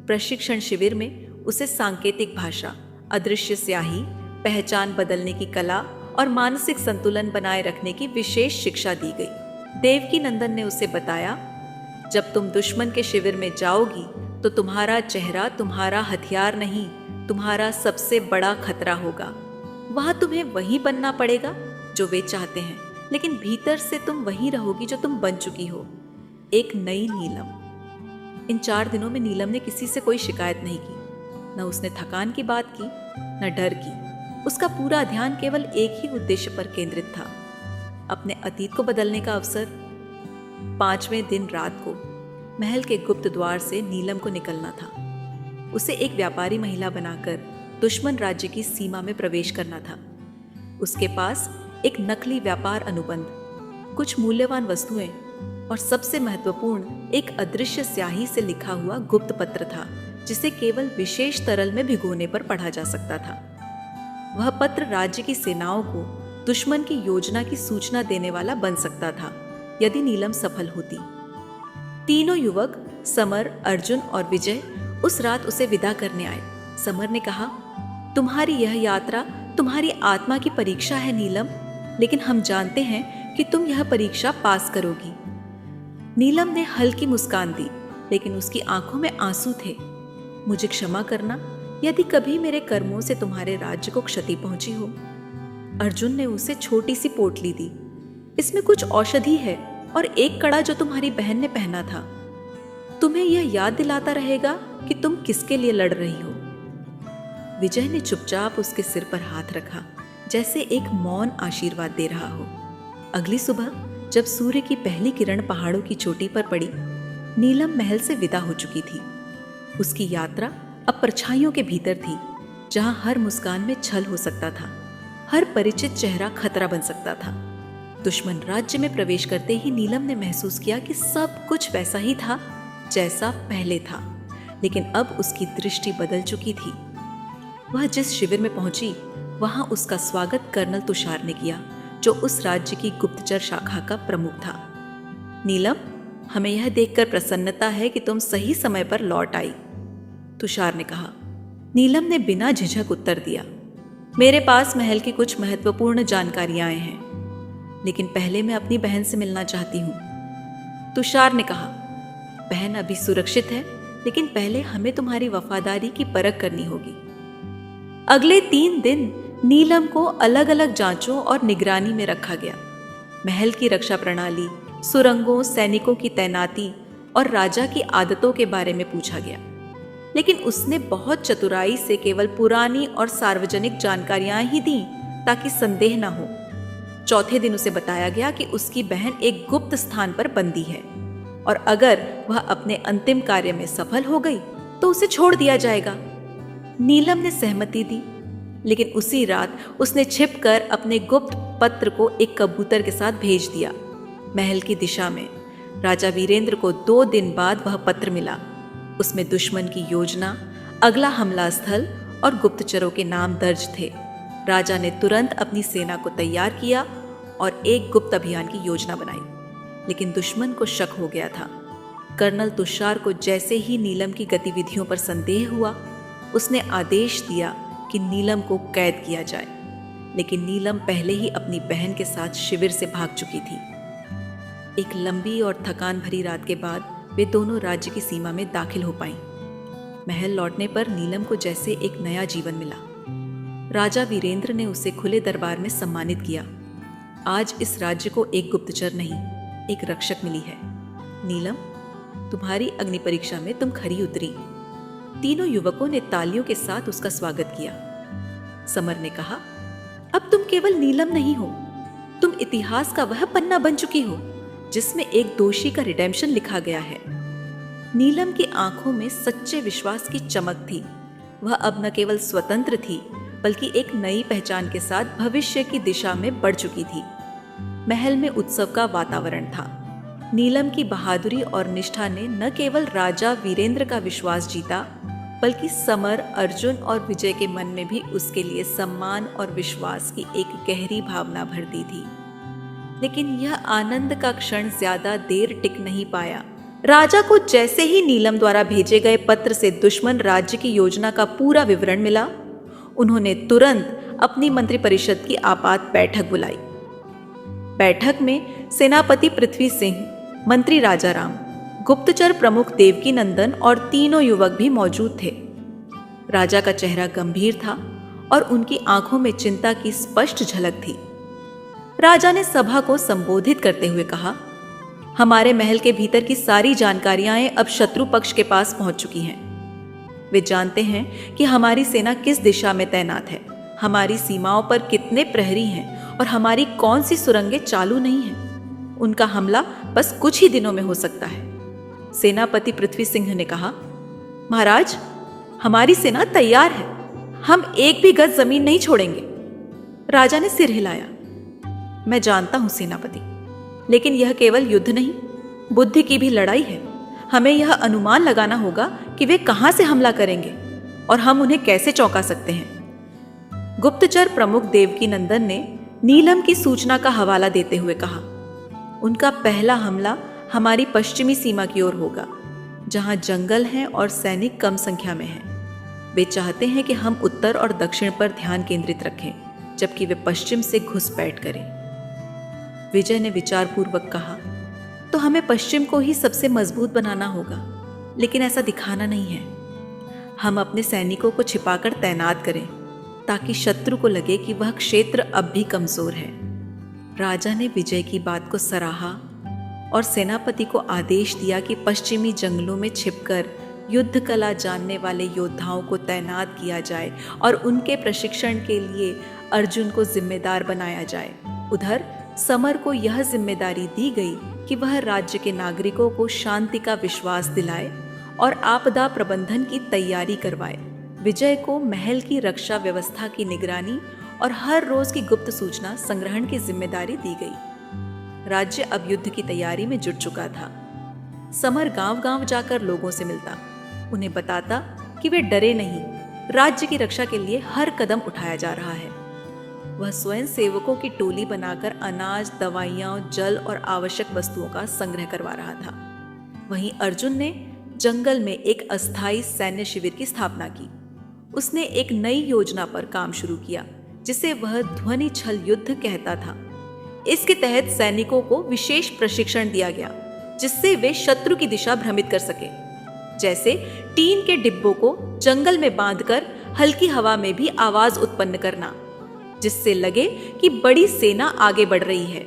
प्रशिक्षण शिविर में उसे सांकेतिक भाषा, अदृश्य स्याही, पहचान बदलने की कला और मानसिक संतुलन बनाए रखने की विशेष शिक्षा दी गई। देवकी नंदन ने उसे बताया, जब तुम दुश्मन के शिविर में जाओगी तो तुम्हारा चेहरा तुम्हारा हथियार नहीं, तुम्हारा सबसे बड़ा खतरा होगा। वहां तुम्हें वही बनना पड़ेगा जो वे चाहते हैं, लेकिन भीतर से तुम वही रहोगी जो तुम बन चुकी हो, एक नई नीलम। इन 4 दिनों में नीलम ने किसी से कोई शिकायत नहीं की। न उसने थकान की बात की, न डर की। उसका पूरा ध्यान केवल एक ही उद्देश्य पर केंद्रित था, अपने अतीत को बदलने का अवसर। 5वें दिन रात को महल के गुप्त द्वार से नीलम को निकलना था। उसे एक व्यापारी महिला बनाकर दुश्मन राज्य की सीमा में प्रवेश करना था। उसके पास एक नकली व्यापार अनुबंध, कुछ मूल्यवान वस्तुएं और सबसे महत्वपूर्ण एक अदृश्य स्याही से लिखा हुआ गुप्त पत्र था, जिसे केवल विशेष तरल में भिगोने पर पढ़ा जा सकता था। वह पत्र राज्य की सेनाओं को दुश्मन की योजना की सूचना देने वाला बन सकता था यदि नीलम सफल होती। तीनों युवक समर, अर्जुन और विजय उस रात उसे विदा करने आए। समर ने कहा, तुम्हारी यह यात्रा तुम्हारी आत्मा की परीक्षा है नीलम, लेकिन हम जानते हैं कि तुम यह परीक्षा पास करोगी। नीलम ने हल्की मुस्कान दी, लेकिन उसकी आंखों में आंसू थे। मुझे क्षमा करना यदि कभी मेरे कर्मों से तुम्हारे राज्य को क्षति पहुंची हो। अर्जुन ने उसे छोटी सी पोटली दी। इसमें कुछ औषधि है और एक कड़ा जो तुम्हारी बहन ने पहना था। तुम्हें यह याद दिलाता रहेगा कि तुम किसके लिए लड़ रही हो। विजय ने चुपचाप उसके सिर पर हाथ रखा, जैसे एक मौन आशीर्वाद दे रहा हो। अगली सुबह जब सूर्य की पहली किरण पहाड़ों की चोटी पर पड़ी, नीलम महल से विदा हो चुकी थी। उसकी यात्रा अब परछाइयों के भीतर थी, जहां हर मुस्कान में छल हो सकता था, हर परिचित चेहरा खतरा बन सकता था। दुश्मन राज्य में प्रवेश करते ही नीलम ने महसूस किया कि सब कुछ वैसा ही था जैसा पहले था, लेकिन अब उसकी दृष्टि बदल चुकी थी। वह जिस शिविर में पहुंची वहां उसका स्वागत कर्नल तुषार ने किया, जो उस राज्य की गुप्तचर शाखा का प्रमुख था। नीलम, हमें यह देखकर प्रसन्नता है कि तुम सही समय पर लौट आई, तुषार ने कहा। नीलम ने बिना झिझक उत्तर दिया, मेरे पास महल की कुछ महत्वपूर्ण जानकारियां हैं, लेकिन पहले मैं अपनी बहन से मिलना चाहती हूं, तुषार ने कहा। बहन अभी सुरक्षित है, लेकिन पहले हमें तुम्हारी वफादारी की परख करनी होगी। अगले 3 दिन नीलम को अलग अलग जांचों और निगरानी में रखा गया। महल की रक्षा प्रणाली, सुरंगों, सैनिकों की तैनाती और राजा की आदतों के बारे में पूछा गया, लेकिन उसने बहुत चतुराई से केवल पुरानी और सार्वजनिक जानकारियां ही दी ताकि संदेह न हो। चौथे दिन उसे बताया गया कि उसकी बहन एक गुप्त स्थान पर बंदी है और अगर वह अपने अंतिम कार्य में सफल हो गई तो उसे छोड़ दिया जाएगा। नीलम ने सहमति दी, लेकिन उसी रात उसने छिपकर अपने गुप्त पत्र को एक कबूतर के साथ भेज दिया महल की दिशा में। राजा वीरेंद्र को 2 दिन बाद वह पत्र मिला। उसमें दुश्मन की योजना, अगला हमला स्थल और गुप्तचरों के नाम दर्ज थे। राजा ने तुरंत अपनी सेना को तैयार किया और एक गुप्त अभियान की योजना बनाई, लेकिन दुश्मन को शक हो गया था। कर्नल तुषार को जैसे ही नीलम की गतिविधियों पर संदेह हुआ, उसने आदेश दिया कि नीलम को कैद किया जाए, लेकिन नीलम पहले ही अपनी बहन के साथ शिविर से भाग चुकी थी। एक लंबी और थकान भरी रात के बाद वे दोनों राज्य की सीमा में दाखिल हो पाईं। महल लौटने पर नीलम को जैसे एक नया जीवन मिला। राजा वीरेंद्र ने उसे खुले दरबार में सम्मानित किया। आज इस राज्य को एक गुप्तचर नहीं, एक रक्षक मिली है। नीलम, तुम्हारी अग्नि परीक्षा में तुम खरी उतरी। तीनों युवकों ने तालियों के साथ उसका स्वागत किया। समर ने कहा, अब तुम केवल नीलम नहीं हो, तुम इतिहास का वह पन्ना बन चुकी हो जिसमें एक दोषी का रिडेम्पशन लिखा गया है। नीलम की आंखों में सच्चे विश्वास की चमक थी। वह अब न केवल स्वतंत्र थी, बल्कि एक नई पहचान के साथ भविष्य की दिशा में बढ़ चुकी थी। महल में उत्सव का वातावरण था। नीलम की बहादुरी और निष्ठा ने न केवल राजा वीरेंद्र का विश्वास जीता, बल्कि समर, अर्जुन और विजय के मन में भी उसके लिए सम्मान और विश्वास की एक गहरी भावना भर दी थी। लेकिन यह आनंद का क्षण ज्यादा देर टिक नहीं पाया। राजा को जैसे ही नीलम द्वारा भेजे गए पत्र से दुश्मन राज्य की योजना का पूरा विवरण मिला, उन्होंने तुरंत अपनी मंत्रिपरिषद की आपात बैठक बुलाई। बैठक में सेनापति पृथ्वी सिंह, मंत्री राजाराम, गुप्तचर प्रमुख देवकी नंदन और तीनों युवक भी मौजूद थे। राजा का चेहरा गंभीर था और उनकी आंखों में चिंता की स्पष्ट झलक थी। राजा ने सभा को संबोधित करते हुए कहा, हमारे महल के भीतर की सारी जानकारियां अब शत्रु पक्ष के पास पहुंच चुकी हैं। वे जानते हैं कि हमारी सेना किस दिशा में तैनात है, हमारी सीमाओं पर कितने प्रहरी हैं और हमारी कौन सी सुरंगें चालू नहीं हैं। उनका हमला बस कुछ ही दिनों में हो सकता है। सेनापति पृथ्वी सिंह ने कहा, महाराज, हमारी सेना तैयार है, हम एक भी गज जमीन नहीं छोड़ेंगे। राजा ने सिर हिलाया। मैं जानता हूं सेनापति, लेकिन यह केवल युद्ध नहीं, बुद्धि की भी लड़ाई है। हमें यह अनुमान लगाना होगा कि वे कहां से हमला करेंगे और हम उन्हें कैसे चौंका सकते हैं। गुप्तचर प्रमुख देवकी नंदन ने नीलम की सूचना का हवाला देते हुए कहा, उनका पहला हमला हमारी पश्चिमी सीमा की ओर होगा, जहां जंगल हैं और सैनिक कम संख्या में हैं। वे चाहते हैं कि हम उत्तर और दक्षिण पर ध्यान केंद्रित रखें, जबकि वे पश्चिम से घुसपैठ करें। विजय ने विचारपूर्वक कहा, तो हमें पश्चिम को ही सबसे मजबूत बनाना होगा, लेकिन ऐसा दिखाना नहीं है। हम अपने सैनिकों को छिपाकर तैनात करें ताकि शत्रु को लगे कि वह क्षेत्र अब भी कमजोर है। राजा ने विजय की बात को सराहा और सेनापति को आदेश दिया कि पश्चिमी जंगलों में छिपकर युद्ध कला जानने वाले योद्धाओं को तैनात किया जाए और उनके प्रशिक्षण के लिए अर्जुन को जिम्मेदार बनाया जाए। उधर समर को यह जिम्मेदारी दी गई कि वह राज्य के नागरिकों को शांति का विश्वास दिलाए और आपदा प्रबंधन की तैयारी करवाए। विजय को महल की रक्षा व्यवस्था की निगरानी और हर रोज की गुप्त सूचना संग्रहण की जिम्मेदारी दी गई। राज्य अब युद्ध की तैयारी में जुट चुका था। समर गांव-गांव जाकर लोगों से मिलता, उन्हें बताता कि वे डरे नहीं, राज्य की रक्षा के लिए हर कदम उठाया जा रहा है। वह स्वयं सेवकों की टोली बनाकर अनाज, दवाइयां, जल और आवश्यक वस्तुओं का संग्रह करवा रहा था। वहीं अर्जुन ने जंगल में एक अस्थायी सैन्य शिविर की स्थापना की। उसने एक नई योजना पर काम शुरू किया, जिसे वह ध्वनि छल युद्ध कहता था। इसके तहत सैनिकों को विशेष प्रशिक्षण दिया गया, जिससे वे शत्रु की दिशा भ्रमित कर सके। जैसे टीन के डिब्बों को जंगल में बांधकर हल्की हवा में भी आवाज उत्पन्न करना, जिससे लगे कि बड़ी सेना आगे बढ़ रही है।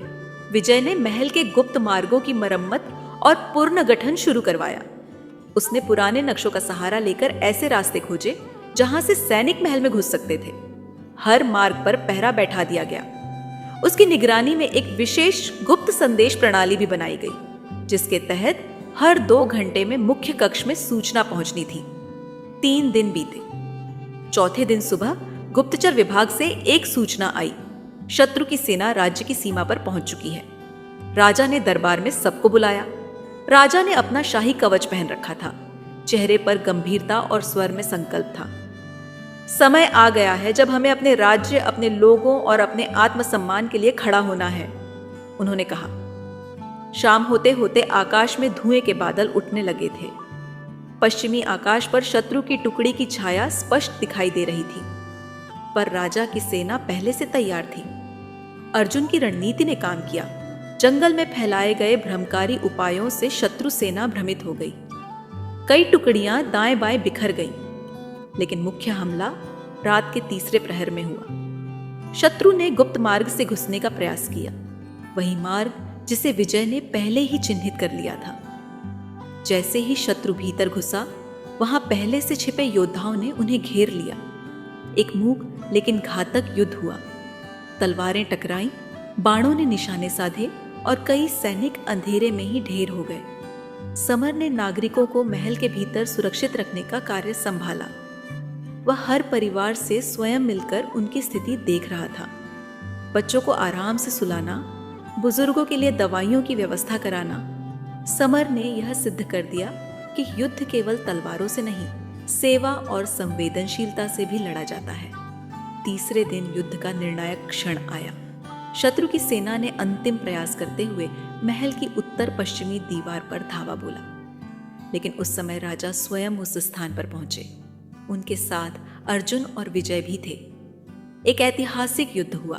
विजय ने महल के गुप्त मार्गों की मरम्मत और पुनर्गठन शुरू करवाया। उसने पुराने नक्शों का सहारा लेकर ऐसे रास्ते खोजे जहां से सैनिक महल में घुस सकते थे। हर मार्ग पर पहरा बैठा दिया गया। उसकी निगरानी में एक विशेष गुप्त संदेश प्रणाली भी बनाई गई, जिसके तहत हर 2 घंटे में मुख्य कक्ष में सूचना पहुंचनी थी। 3 दिन बीते। चौथे दिन सुबह गुप्तचर विभाग से एक सूचना आई, शत्रु की सेना राज्य की सीमा पर पहुंच चुकी है। राजा ने दरबार में सबको बुलाया। राजा ने अपना शाही कवच पहन रखा था। चेहरे पर गंभीरता और स्वर में संकल्प था। समय आ गया है जब हमें अपने राज्य, अपने लोगों और अपने आत्मसम्मान के लिए खड़ा होना है, उन्होंने कहा। शाम होते होते आकाश में धुएं के बादल उठने लगे थे। पश्चिमी आकाश पर शत्रु की टुकड़ी की छाया स्पष्ट दिखाई दे रही थी, पर राजा की सेना पहले से तैयार थी। अर्जुन की रणनीति ने काम किया। जंगल में फैलाए गए भ्रमकारी उपायों से शत्रु सेना भ्रमित हो गई। कई टुकड़ियां दाएं बाएं बिखर गईं, लेकिन मुख्य हमला रात के तीसरे प्रहर में हुआ। शत्रु ने गुप्त मार्ग से घुसने का प्रयास किया, वही मार्ग जिसे विजय ने पहले ही चिन्हित कर लिया था। जैसे ही शत्रु भीतर घुसा, वहां पहले से छिपे योद्धाओं ने उन्हें घेर लिया। एक मूक लेकिन घातक युद्ध हुआ। तलवारें टकराईं, बाणों ने निशाने साधे और कई सैनिक अंधेरे में ही ढेर हो गए। समर ने नागरिकों को महल के भीतर सुरक्षित रखने का कार्य संभाला। वह हर परिवार से स्वयं मिलकर उनकी स्थिति देख रहा था। बच्चों को आराम से सुलाना, बुजुर्गों के लिए दवाइयों की व्यवस्था कराना। समर ने यह सिद्ध कर दिया कि युद्ध केवल तलवारों से नहीं, सेवा और संवेदनशीलता से भी लड़ा जाता है। तीसरे दिन युद्ध का निर्णायक क्षण आया। शत्रु की सेना ने अंतिम प्रयास करते हुए महल की उत्तर पश्चिमी दीवार पर धावा बोला, लेकिन उस समय राजा स्वयं उस स्थान पर पहुंचे। उनके साथ अर्जुन और विजय भी थे। एक ऐतिहासिक युद्ध हुआ।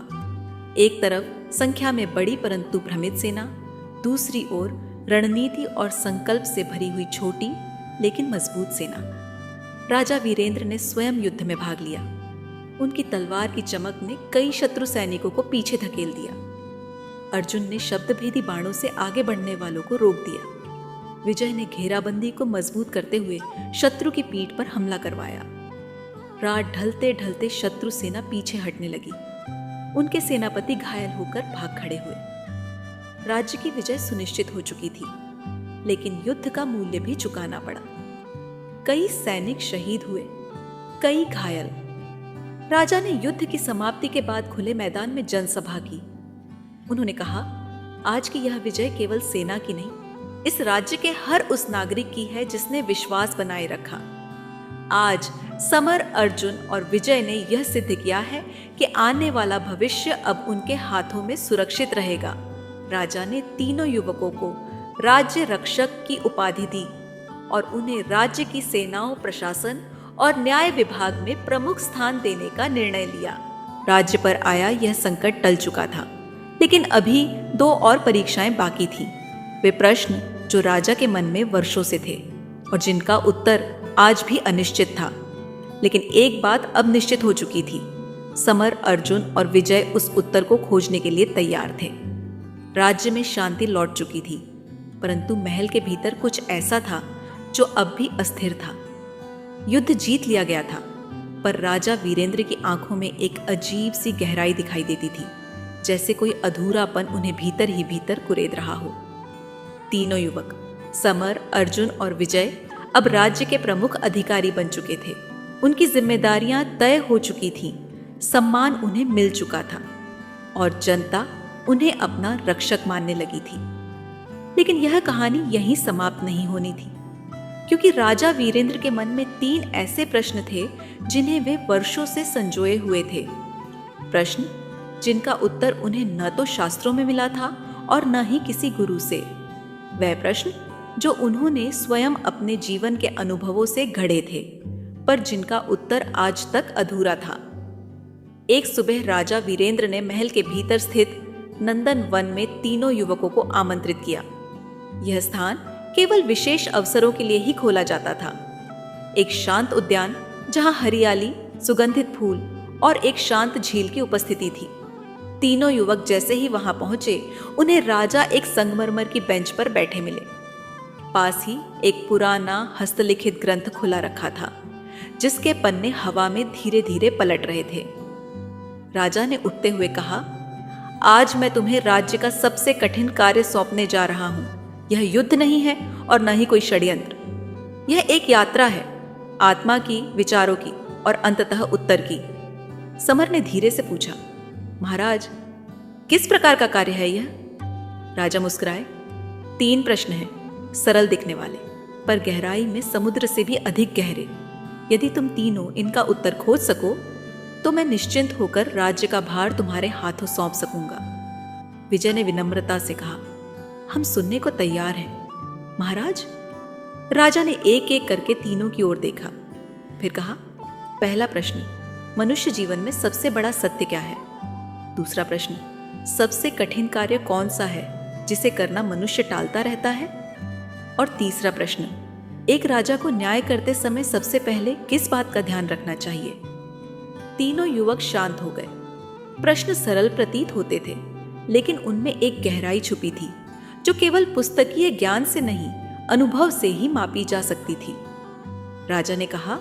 एक तरफ संख्या में बड़ी परंतु भ्रमित सेना, दूसरी ओर रणनीति और संकल्प से भरी हुई छोटी लेकिन मजबूत सेना। राजा वीरेंद्र ने स्वयं युद्ध में भाग लिया। उनकी तलवार की चमक ने कई शत्रु सैनिकों को पीछे धकेल दिया। अर्जुन ने शब्दभेदी बाणों से आगे बढ़ने वालों को रोक दिया। विजय ने घेराबंदी को मजबूत करते हुए शत्रु की पीठ पर हमला करवाया। रात ढलते ढलते शत्रु सेना पीछे हटने लगी। उनके सेनापति घायल होकर भाग खड़े हुए। राज्य की विजय सुनिश्चित हो चुकी थी, लेकिन युद्ध का मूल्य भी चुकाना पड़ा। कई सैनिक शहीद हुए, कई घायल। राजा ने युद्ध की समाप्ति के बाद खुले मैदान में जनसभा की। उन्होंने कहा, आज की यह विजय केवल सेना की नहीं, इस राज्य के हर उस नागरिक की है जिसने विश्वास बनाए रखा। आज समर, अर्जुन और विजय ने यह सिद्ध किया है कि आने वाला भविष्य अब उनके हाथों में सुरक्षित रहेगा। राजा ने तीनों युवकों को राज्य रक्षक की उपाधि दी और उन्हें राज्य की सेनाओं, प्रशासन और न्याय विभाग में प्रमुख स्थान देने का निर्णय लिया। राज्य पर आया यह संकट टल चुका था, लेकिन अभी 2 और परीक्षाएं बाकी थीं। वे प्रश्न जो राजा के मन में वर्षों से थे और जिनका उत्तर आज भी अनिश्चित था। लेकिन एक बात अब निश्चित हो चुकी थी, समर, अर्जुन और विजय उस उत्तर को खोजने के लिए तैयार थे। राज्य में शांति लौट चुकी थी, परंतु महल के भीतर कुछ ऐसा था जो अब भी अस्थिर था। युद्ध जीत लिया गया था, पर राजा वीरेंद्र की आंखों में एक अजीब सी गहराई दिखाई देती थी, जैसे कोई अधूरापन उन्हें भीतर ही भीतर कुरेद रहा हो। तीनों युवक, समर, अर्जुन और विजय, अब राज्य के प्रमुख अधिकारी बन चुके थे। उनकी जिम्मेदारियां तय हो चुकी थीं, सम्मान उन्हें मिल चुका था और जनता उन्हें अपना रक्षक मानने लगी थी। लेकिन यह कहानी यहीं समाप्त नहीं होनी थी, क्योंकि राजा वीरेंद्र के मन में 3 ऐसे प्रश्न थे जिन्हें वे वर्षों से संजोए हुए थे। प्रश्न जिनका उत्तर उन्हें न तो शास्त्रों में मिला था और न ही किसी गुरु से। वह प्रश्न जो उन्होंने स्वयं अपने जीवन के अनुभवों से घड़े थे, पर जिनका उत्तर आज तक अधूरा था। एक सुबह राजा वीरेंद्र ने महल के भीतर स्थित नंदन वन में तीनों युवकों को आमंत्रित किया। यह स्थान केवल विशेष अवसरों के लिए ही खोला जाता था। एक शांत उद्यान जहां हरियाली, सुगंधित फूल और एक शांत झील की उपस्थिति थी। तीनों युवक जैसे ही वहां पहुंचे, उन्हें राजा एक संगमरमर की बेंच पर बैठे मिले। पास ही एक पुराना हस्तलिखित ग्रंथ खुला रखा था, जिसके पन्ने हवा में धीरे धीरे पलट रहे थे। राजा ने उठते हुए कहा, आज मैं तुम्हें राज्य का सबसे कठिन कार्य सौंपने जा रहा हूं। यह युद्ध नहीं है और न ही कोई षड्यंत्र। यह एक यात्रा है, आत्मा की, विचारों की और अंततः उत्तर की। समर ने धीरे से पूछा, महाराज, किस प्रकार का कार्य है यह? राजा मुस्कुराए। 3 प्रश्न हैं, सरल दिखने वाले, पर गहराई में समुद्र से भी अधिक गहरे। यदि तुम तीनों इनका उत्तर खोज सको तो मैं निश्चिंत होकर राज्य का भार तुम्हारे हाथों सौंप सकूंगा। विजय ने विनम्रता से कहा, हम सुनने को तैयार हैं महाराज। राजा ने एक एक करके तीनों की ओर देखा, फिर कहा, पहला प्रश्न, मनुष्य जीवन में सबसे बड़ा सत्य क्या है? दूसरा प्रश्न, सबसे कठिन कार्य कौन सा है जिसे करना मनुष्य टालता रहता है? और तीसरा प्रश्न, एक राजा को न्याय करते समय सबसे पहले किस बात का ध्यान रखना चाहिए? तीनों युवक शांत हो गए। प्रश्न सरल प्रतीत होते थे, लेकिन उनमें एक गहराई छुपी थी जो केवल पुस्तकीय ज्ञान से नहीं, अनुभव से ही मापी जा सकती थी। राजा ने कहा,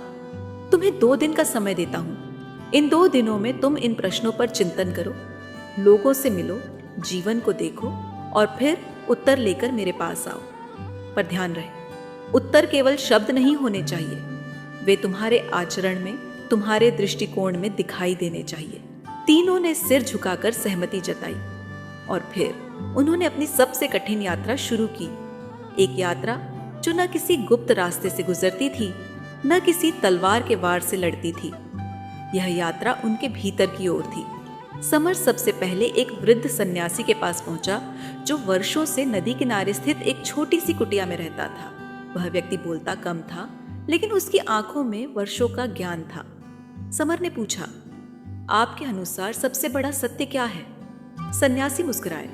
तुम्हें 2 दिन का समय देता हूं। इन 2 दिनों में तुम इन प्रश्नों पर चिंतन करो, लोगों से मिलो, जीवन को देखो और फिर उत्तर लेकर मेरे पास आओ। पर ध्यान रहे, उत्तर केवल शब्द नहीं होने चाहिए, वे तुम्हारे आचरण में, तुम्हारे दृष्टिकोण में दिखाई देने चाहिए। तीनों ने सिर झुकाकर सहमति जताई और फिर उन्होंने अपनी सबसे कठिन यात्रा शुरू की। एक यात्रा जो न किसी गुप्त रास्ते से गुजरती थी, न किसी तलवार के वार से लड़ती थी। यह यात्रा उनके भीतर की ओर थी। समर सबसे पहले एक वृद्ध सन्यासी के पास पहुंचा, जो वर्षों से नदी किनारे स्थित एक छोटी सी कुटिया में रहता था। वह व्यक्ति बोलता कम था, लेकिन उसकी आंखों में वर्षों का ज्ञान था। समर ने पूछा, आपके अनुसार सबसे बड़ा सत्य क्या है? सन्यासी मुस्कुराए,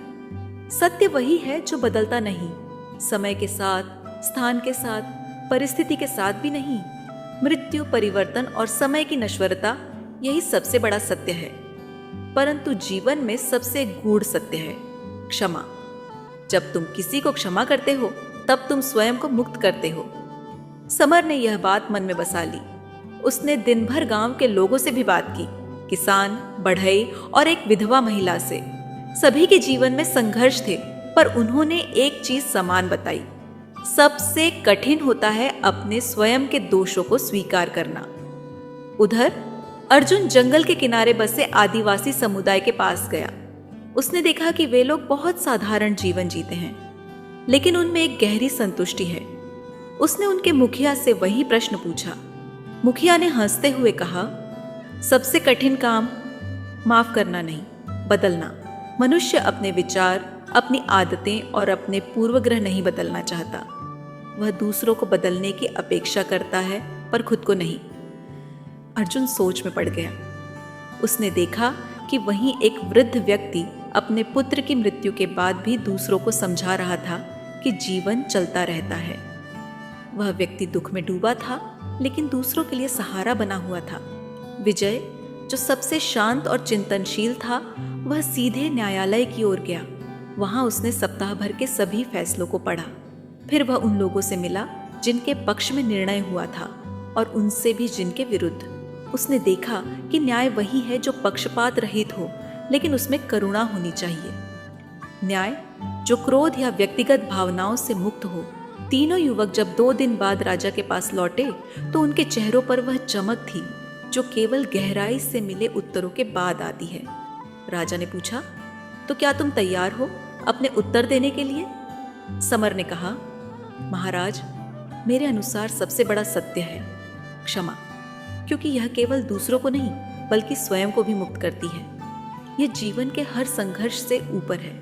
सत्य वही है जो बदलता नहीं, समय के साथ, स्थान के साथ, परिस्थिति के साथ भी नहीं। मृत्यु, परिवर्तन और समय की नश्वरता, यही सबसे बड़ा सत्य है। परंतु जीवन में सबसे गूढ़ सत्य है क्षमा। जब तुम किसी को क्षमा करते हो, तब तुम स्वयं को मुक्त करते हो। समर ने यह बात मन में बसा ली। उसने दिन भर गांव के लोगों से भी बात की, किसान, बढ़ई और एक विधवा महिला से। सभी के जीवन में संघर्ष थे, पर उन्होंने एक चीज समान बताई, सबसे कठिन होता है अपने स्वयं के दोषों को स्वीकार करना। उधर अर्जुन जंगल के किनारे बसे आदिवासी समुदाय के पास गया। उसने देखा कि वे लोग बहुत साधारण जीवन जीते हैं, लेकिन उनमें एक गहरी संतुष्टि है। उसने उनके मुखिया से वही प्रश्न पूछा। मुखिया ने हंसते हुए कहा, सबसे कठिन काम माफ करना नहीं, बदलना। मनुष्य अपने विचार, अपनी आदतें और अपने पूर्वग्रह नहीं बदलना चाहता। वह दूसरों को बदलने की अपेक्षा करता है, पर खुद को नहीं। अर्जुन सोच में पड़ गया। उसने देखा कि वहीं एक वृद्ध व्यक्ति अपने पुत्र की मृत्यु के बाद भी दूसरों को समझा रहा था कि जीवन चलता रहता है। वह व्यक्ति दुख में डूबा था, लेकिन दूसरों के लिए सहारा बना हुआ था। विजय, जो सबसे शांत और चिंतनशील था, वह सीधे न्यायालय की ओर गया। वहां उसने सप्ताह भर के सभी फैसलों को पढ़ा। फिर वह उन लोगों से मिला जिनके पक्ष में निर्णय हुआ था, और उनसे भी जिनके विरुद्ध। उसने देखा कि न्याय वही है जो पक्षपात रहित हो, लेकिन उसमें करुणा होनी चाहिए। न्याय जो क्रोध या व्यक्तिगत भावनाओं से मुक्त हो। तीनों युवक जब 2 दिन बाद राजा के पास लौटे, तो उनके चेहरों पर वह चमक थी जो केवल गहराई से मिले उत्तरों के बाद आती है। राजा ने पूछा, तो क्या तुम तैयार हो अपने उत्तर देने के लिए? समर ने कहा, महाराज, मेरे अनुसार सबसे बड़ा सत्य है क्षमा, क्योंकि यह केवल दूसरों को नहीं बल्कि स्वयं को भी मुक्त करती है। यह जीवन के हर संघर्ष से ऊपर है।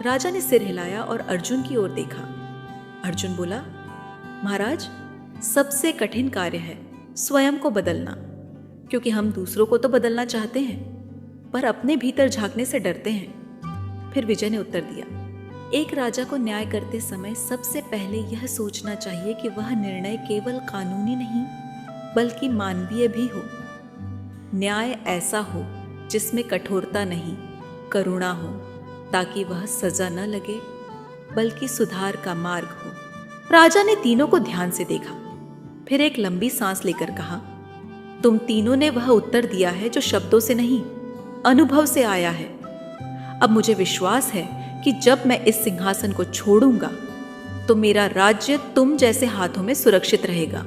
राजा ने सिर हिलाया और अर्जुन की ओर देखा। अर्जुन बोला, महाराज, सबसे कठिन कार्य है स्वयं को बदलना, क्योंकि हम दूसरों को तो बदलना चाहते हैं पर अपने भीतर झांकने से डरते हैं। फिर विजय ने उत्तर दिया, एक राजा को न्याय करते समय सबसे पहले यह सोचना चाहिए कि वह निर्णय केवल कानूनी नहीं बल्कि मानवीय भी हो। न्याय ऐसा हो जिसमें कठोरता नहीं, करुणा हो, ताकि वह सजा न लगे बल्कि सुधार का मार्ग हो। राजा ने तीनों को ध्यान से देखा, फिर एक लंबी सांस लेकर कहा, तुम तीनों ने वह उत्तर दिया है जो शब्दों से नहीं, अनुभव से आया है। अब मुझे विश्वास है कि जब मैं इस सिंहासन को छोड़ूंगा तो मेरा राज्य तुम जैसे हाथों में सुरक्षित रहेगा।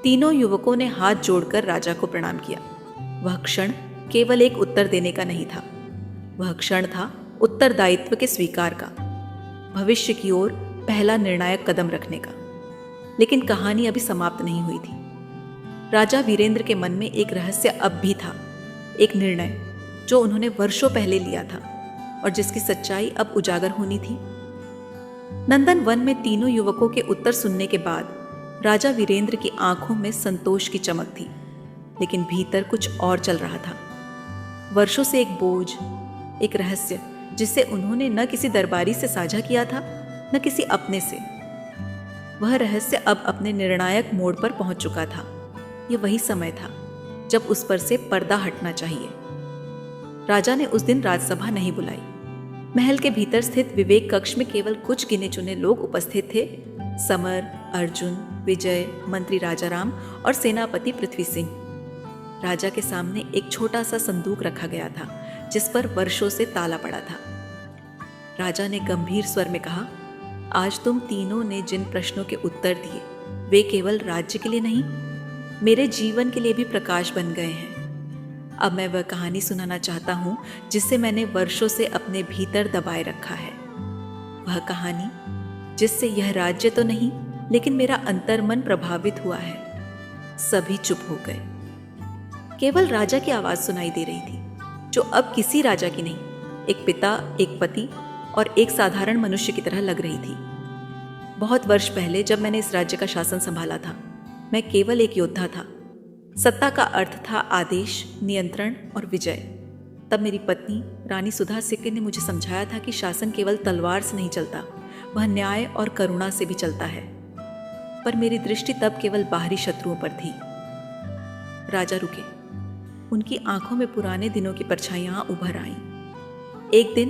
तीनों युवकों ने हाथ जोड़कर राजा को प्रणाम किया। वह क्षण केवल एक उत्तर देने का नहीं था, वह क्षण था उत्तरदायित्व के स्वीकार का, भविष्य की ओर पहला निर्णायक कदम रखने का। लेकिन कहानी अभी समाप्त नहीं हुई थी। राजा वीरेंद्र के मन में एक रहस्य अब भी था, एक निर्णय जो उन्होंने वर्षों पहले लिया था और जिसकी सच्चाई अब उजागर होनी थी। नंदन वन में तीनों युवकों के उत्तर सुनने के बाद राजा वीरेंद्र की आंखों में संतोष की चमक थी, लेकिन भीतर कुछ और चल रहा था। वर्षों से एक बोझ, एक रहस्य जिसे उन्होंने न किसी दरबारी से साझा किया था न किसी अपने से, वह रहस्य अब अपने निर्णायक मोड़ पर पहुंच चुका था। यह वही समय था जब उस पर से पर्दा हटना चाहिए। राजा ने उस दिन राजसभा नहीं बुलाई। महल के भीतर स्थित विवेक कक्ष में केवल कुछ गिने चुने लोग उपस्थित थे। समर, अर्जुन, विजय, मंत्री राजाराम और सेनापति पृथ्वी सिंह। राजा के सामने एक छोटा सा संदूक रखा गया था जिस पर वर्षों से ताला पड़ा था। राजा ने गंभीर स्वर में कहा, आज तुम तीनों ने जिन प्रश्नों के उत्तर दिए वे केवल राज्य के लिए नहीं, मेरे जीवन के लिए भी प्रकाश बन गए हैं। अब मैं वह कहानी सुनाना चाहता हूं जिसे मैंने वर्षों से अपने भीतर दबाए रखा है। वह कहानी जिससे यह राज्य तो नहीं लेकिन मेरा अंतर्मन प्रभावित हुआ है। सभी चुप हो गए। केवल राजा की आवाज सुनाई दे रही थी, जो अब किसी राजा की नहीं, एक पिता, एक पति और एक साधारण मनुष्य की तरह लग रही थी। बहुत वर्ष पहले जब मैंने इस राज्य का शासन संभाला था, मैं केवल एक योद्धा था। सत्ता का अर्थ था आदेश, नियंत्रण और विजय। तब मेरी पत्नी रानी सुधा सिक्के ने मुझे समझाया था कि शासन केवल तलवार से नहीं चलता, वह न्याय और करुणा से भी चलता है। पर मेरी दृष्टि तब केवल बाहरी शत्रुओं पर थी। राजा रुके। उनकी आंखों में पुराने दिनों की परछाइयां उभर आईं। एक दिन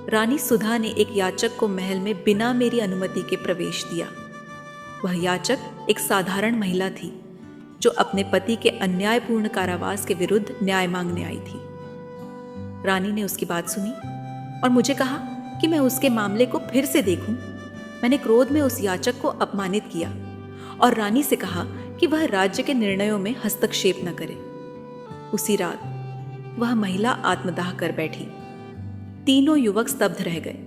रानी सुधा ने एक याचक को महल में बिना मेरी अनुमति के प्रवेश दिया। वह याचक एक साधारण महिला थी जो अपने पति के अन्यायपूर्ण कारावास के विरुद्ध न्याय मांगने आई थी। रानी ने उसकी बात सुनी और मुझे कहा कि मैं उसके मामले को फिर से देखूं। मैंने क्रोध में उस याचक को अपमानित किया और रानी से कहा कि वह राज्य के निर्णयों में हस्तक्षेप न करे। उसी रात वह महिला आत्मदाह कर बैठी। तीनों युवक स्तब्ध रह गए।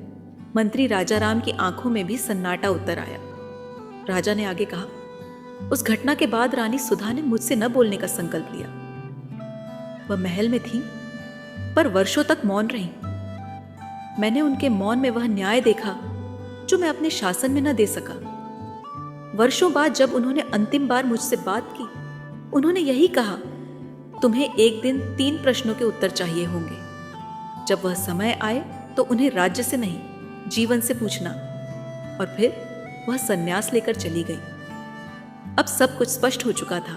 मंत्री राजाराम की आंखों में भी सन्नाटा उतर आया। राजा ने आगे कहा, उस घटना के बाद रानी सुधा ने मुझसे न बोलने का संकल्प लिया। वह महल में थी पर वर्षों तक मौन रही। मैंने उनके मौन में वह न्याय देखा जो मैं अपने शासन में न दे सका। वर्षों बाद जब उन्होंने अंतिम बार मुझसे बात की, उन्होंने यही कहा, तुम्हें एक दिन 3 प्रश्नों के उत्तर चाहिए होंगे। जब वह समय आए तो उन्हें राज्य से नहीं, जीवन से पूछना। और फिर वह संन्यास लेकर चली गई। अब सब कुछ स्पष्ट हो चुका था।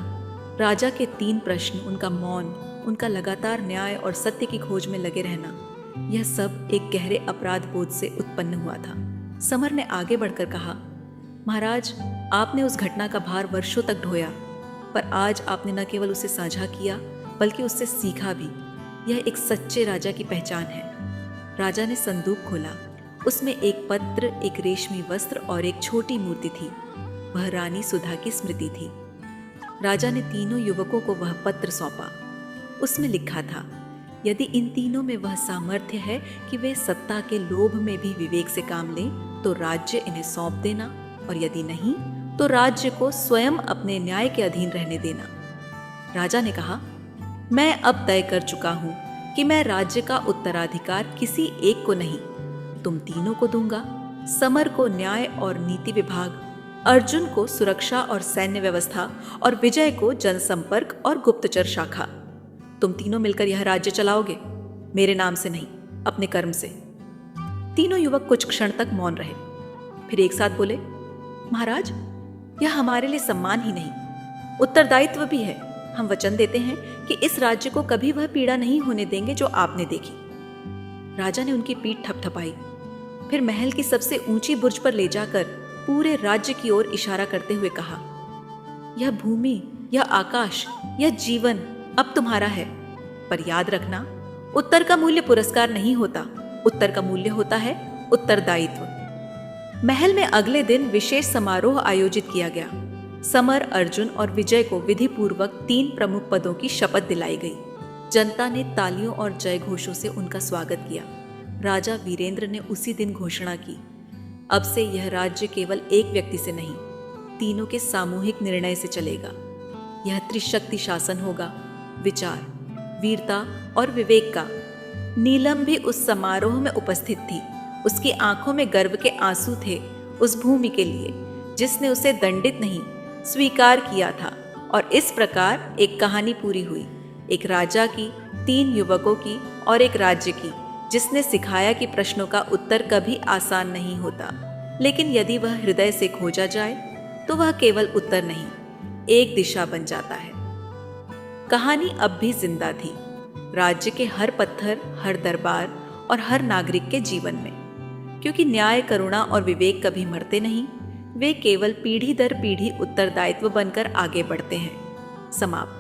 राजा के 3 प्रश्न, उनका मौन, उनका लगातार न्याय और सत्य की खोज में लगे रहना, यह सब एक गहरे अपराध बोध से उत्पन्न हुआ था। समर ने आगे बढ़कर कहा, महाराज, आपने उस घटना का भार वर्षों तक ढोया, पर आज आपने न केवल उसे साझा किया बल्कि उससे सीखा भी। यह एक सच्चे राजा की पहचान है। राजा ने संदूक खोला। उसमें एक पत्र, एक रेशमी वस्त्र और एक छोटी मूर्ति थी। वह रानी सुधा की स्मृति थी। राजा ने तीनों युवकों को वह पत्र सौंपा। उसमें लिखा था, यदि इन तीनों में वह सामर्थ्य है कि वे सत्ता के लोभ में भी विवेक से काम लें, तो राज्य इन्हें सौंप देना, और यदि नहीं तो राज्य को स्वयं अपने न्याय के अधीन रहने देना। राजा ने कहा, मैं अब तय कर चुका हूं कि मैं राज्य का उत्तराधिकार किसी एक को नहीं, तुम तीनों को दूंगा। समर को न्याय और नीति विभाग, अर्जुन को सुरक्षा और सैन्य व्यवस्था, और विजय को जनसंपर्क और गुप्तचर शाखा। तुम तीनों मिलकर यह राज्य चलाओगे, मेरे नाम से नहीं, अपने कर्म से। तीनों युवक कुछ क्षण तक मौन रहे, फिर एक साथ बोले, महाराज, यह हमारे लिए सम्मान ही नहीं, उत्तरदायित्व भी है। हम वचन देते हैं कि इस राज्य को कभी वह पीड़ा नहीं होने देंगे जो आपने देखी। राजा ने उनकी पीठ थपथपाई, फिर महल की सबसे ऊंची बुर्ज पर ले जाकर पूरे राज्य की ओर इशारा करते हुए कहा, यह भूमि, यह आकाश, यह जीवन अब तुम्हारा है। पर याद रखना, उत्तर का मूल्य पुरस्कार नहीं होता, उत्तर का मूल्य होता है उत्तरदायित्व। महल में अगले दिन विशेष समारोह आयोजित किया गया। समर, अर्जुन और विजय को विधि पूर्वक 3 प्रमुख पदों की शपथ दिलाई गई। जनता ने तालियों और जय घोषों से उनका स्वागत किया। राजा वीरेंद्र ने उसी दिन घोषणा की, अब से यह राज्य केवल एक व्यक्ति से नहीं, तीनों के सामूहिक निर्णय से चलेगा। यह त्रिशक्ति शासन होगा, विचार, वीरता और विवेक का। नीलम भी उस समारोह में उपस्थित थी। उसकी आंखों में गर्व के आंसू थे उस भूमि के लिए जिसने उसे दंडित नहीं, स्वीकार किया था। और इस प्रकार एक कहानी पूरी हुई, एक राजा की, 3 युवकों की और एक राज्य की, जिसने सिखाया कि प्रश्नों का उत्तर कभी आसान नहीं होता, लेकिन यदि वह हृदय से खोजा जाए तो वह केवल उत्तर नहीं, एक दिशा बन जाता है। कहानी अब भी जिंदा थी, राज्य के हर पत्थर, हर दरबार और हर नागरिक के जीवन में, क्योंकि न्याय, करुणा और विवेक कभी मरते नहीं, वे केवल पीढ़ी दर पीढ़ी उत्तरदायित्व बनकर आगे बढ़ते हैं। समाप्त।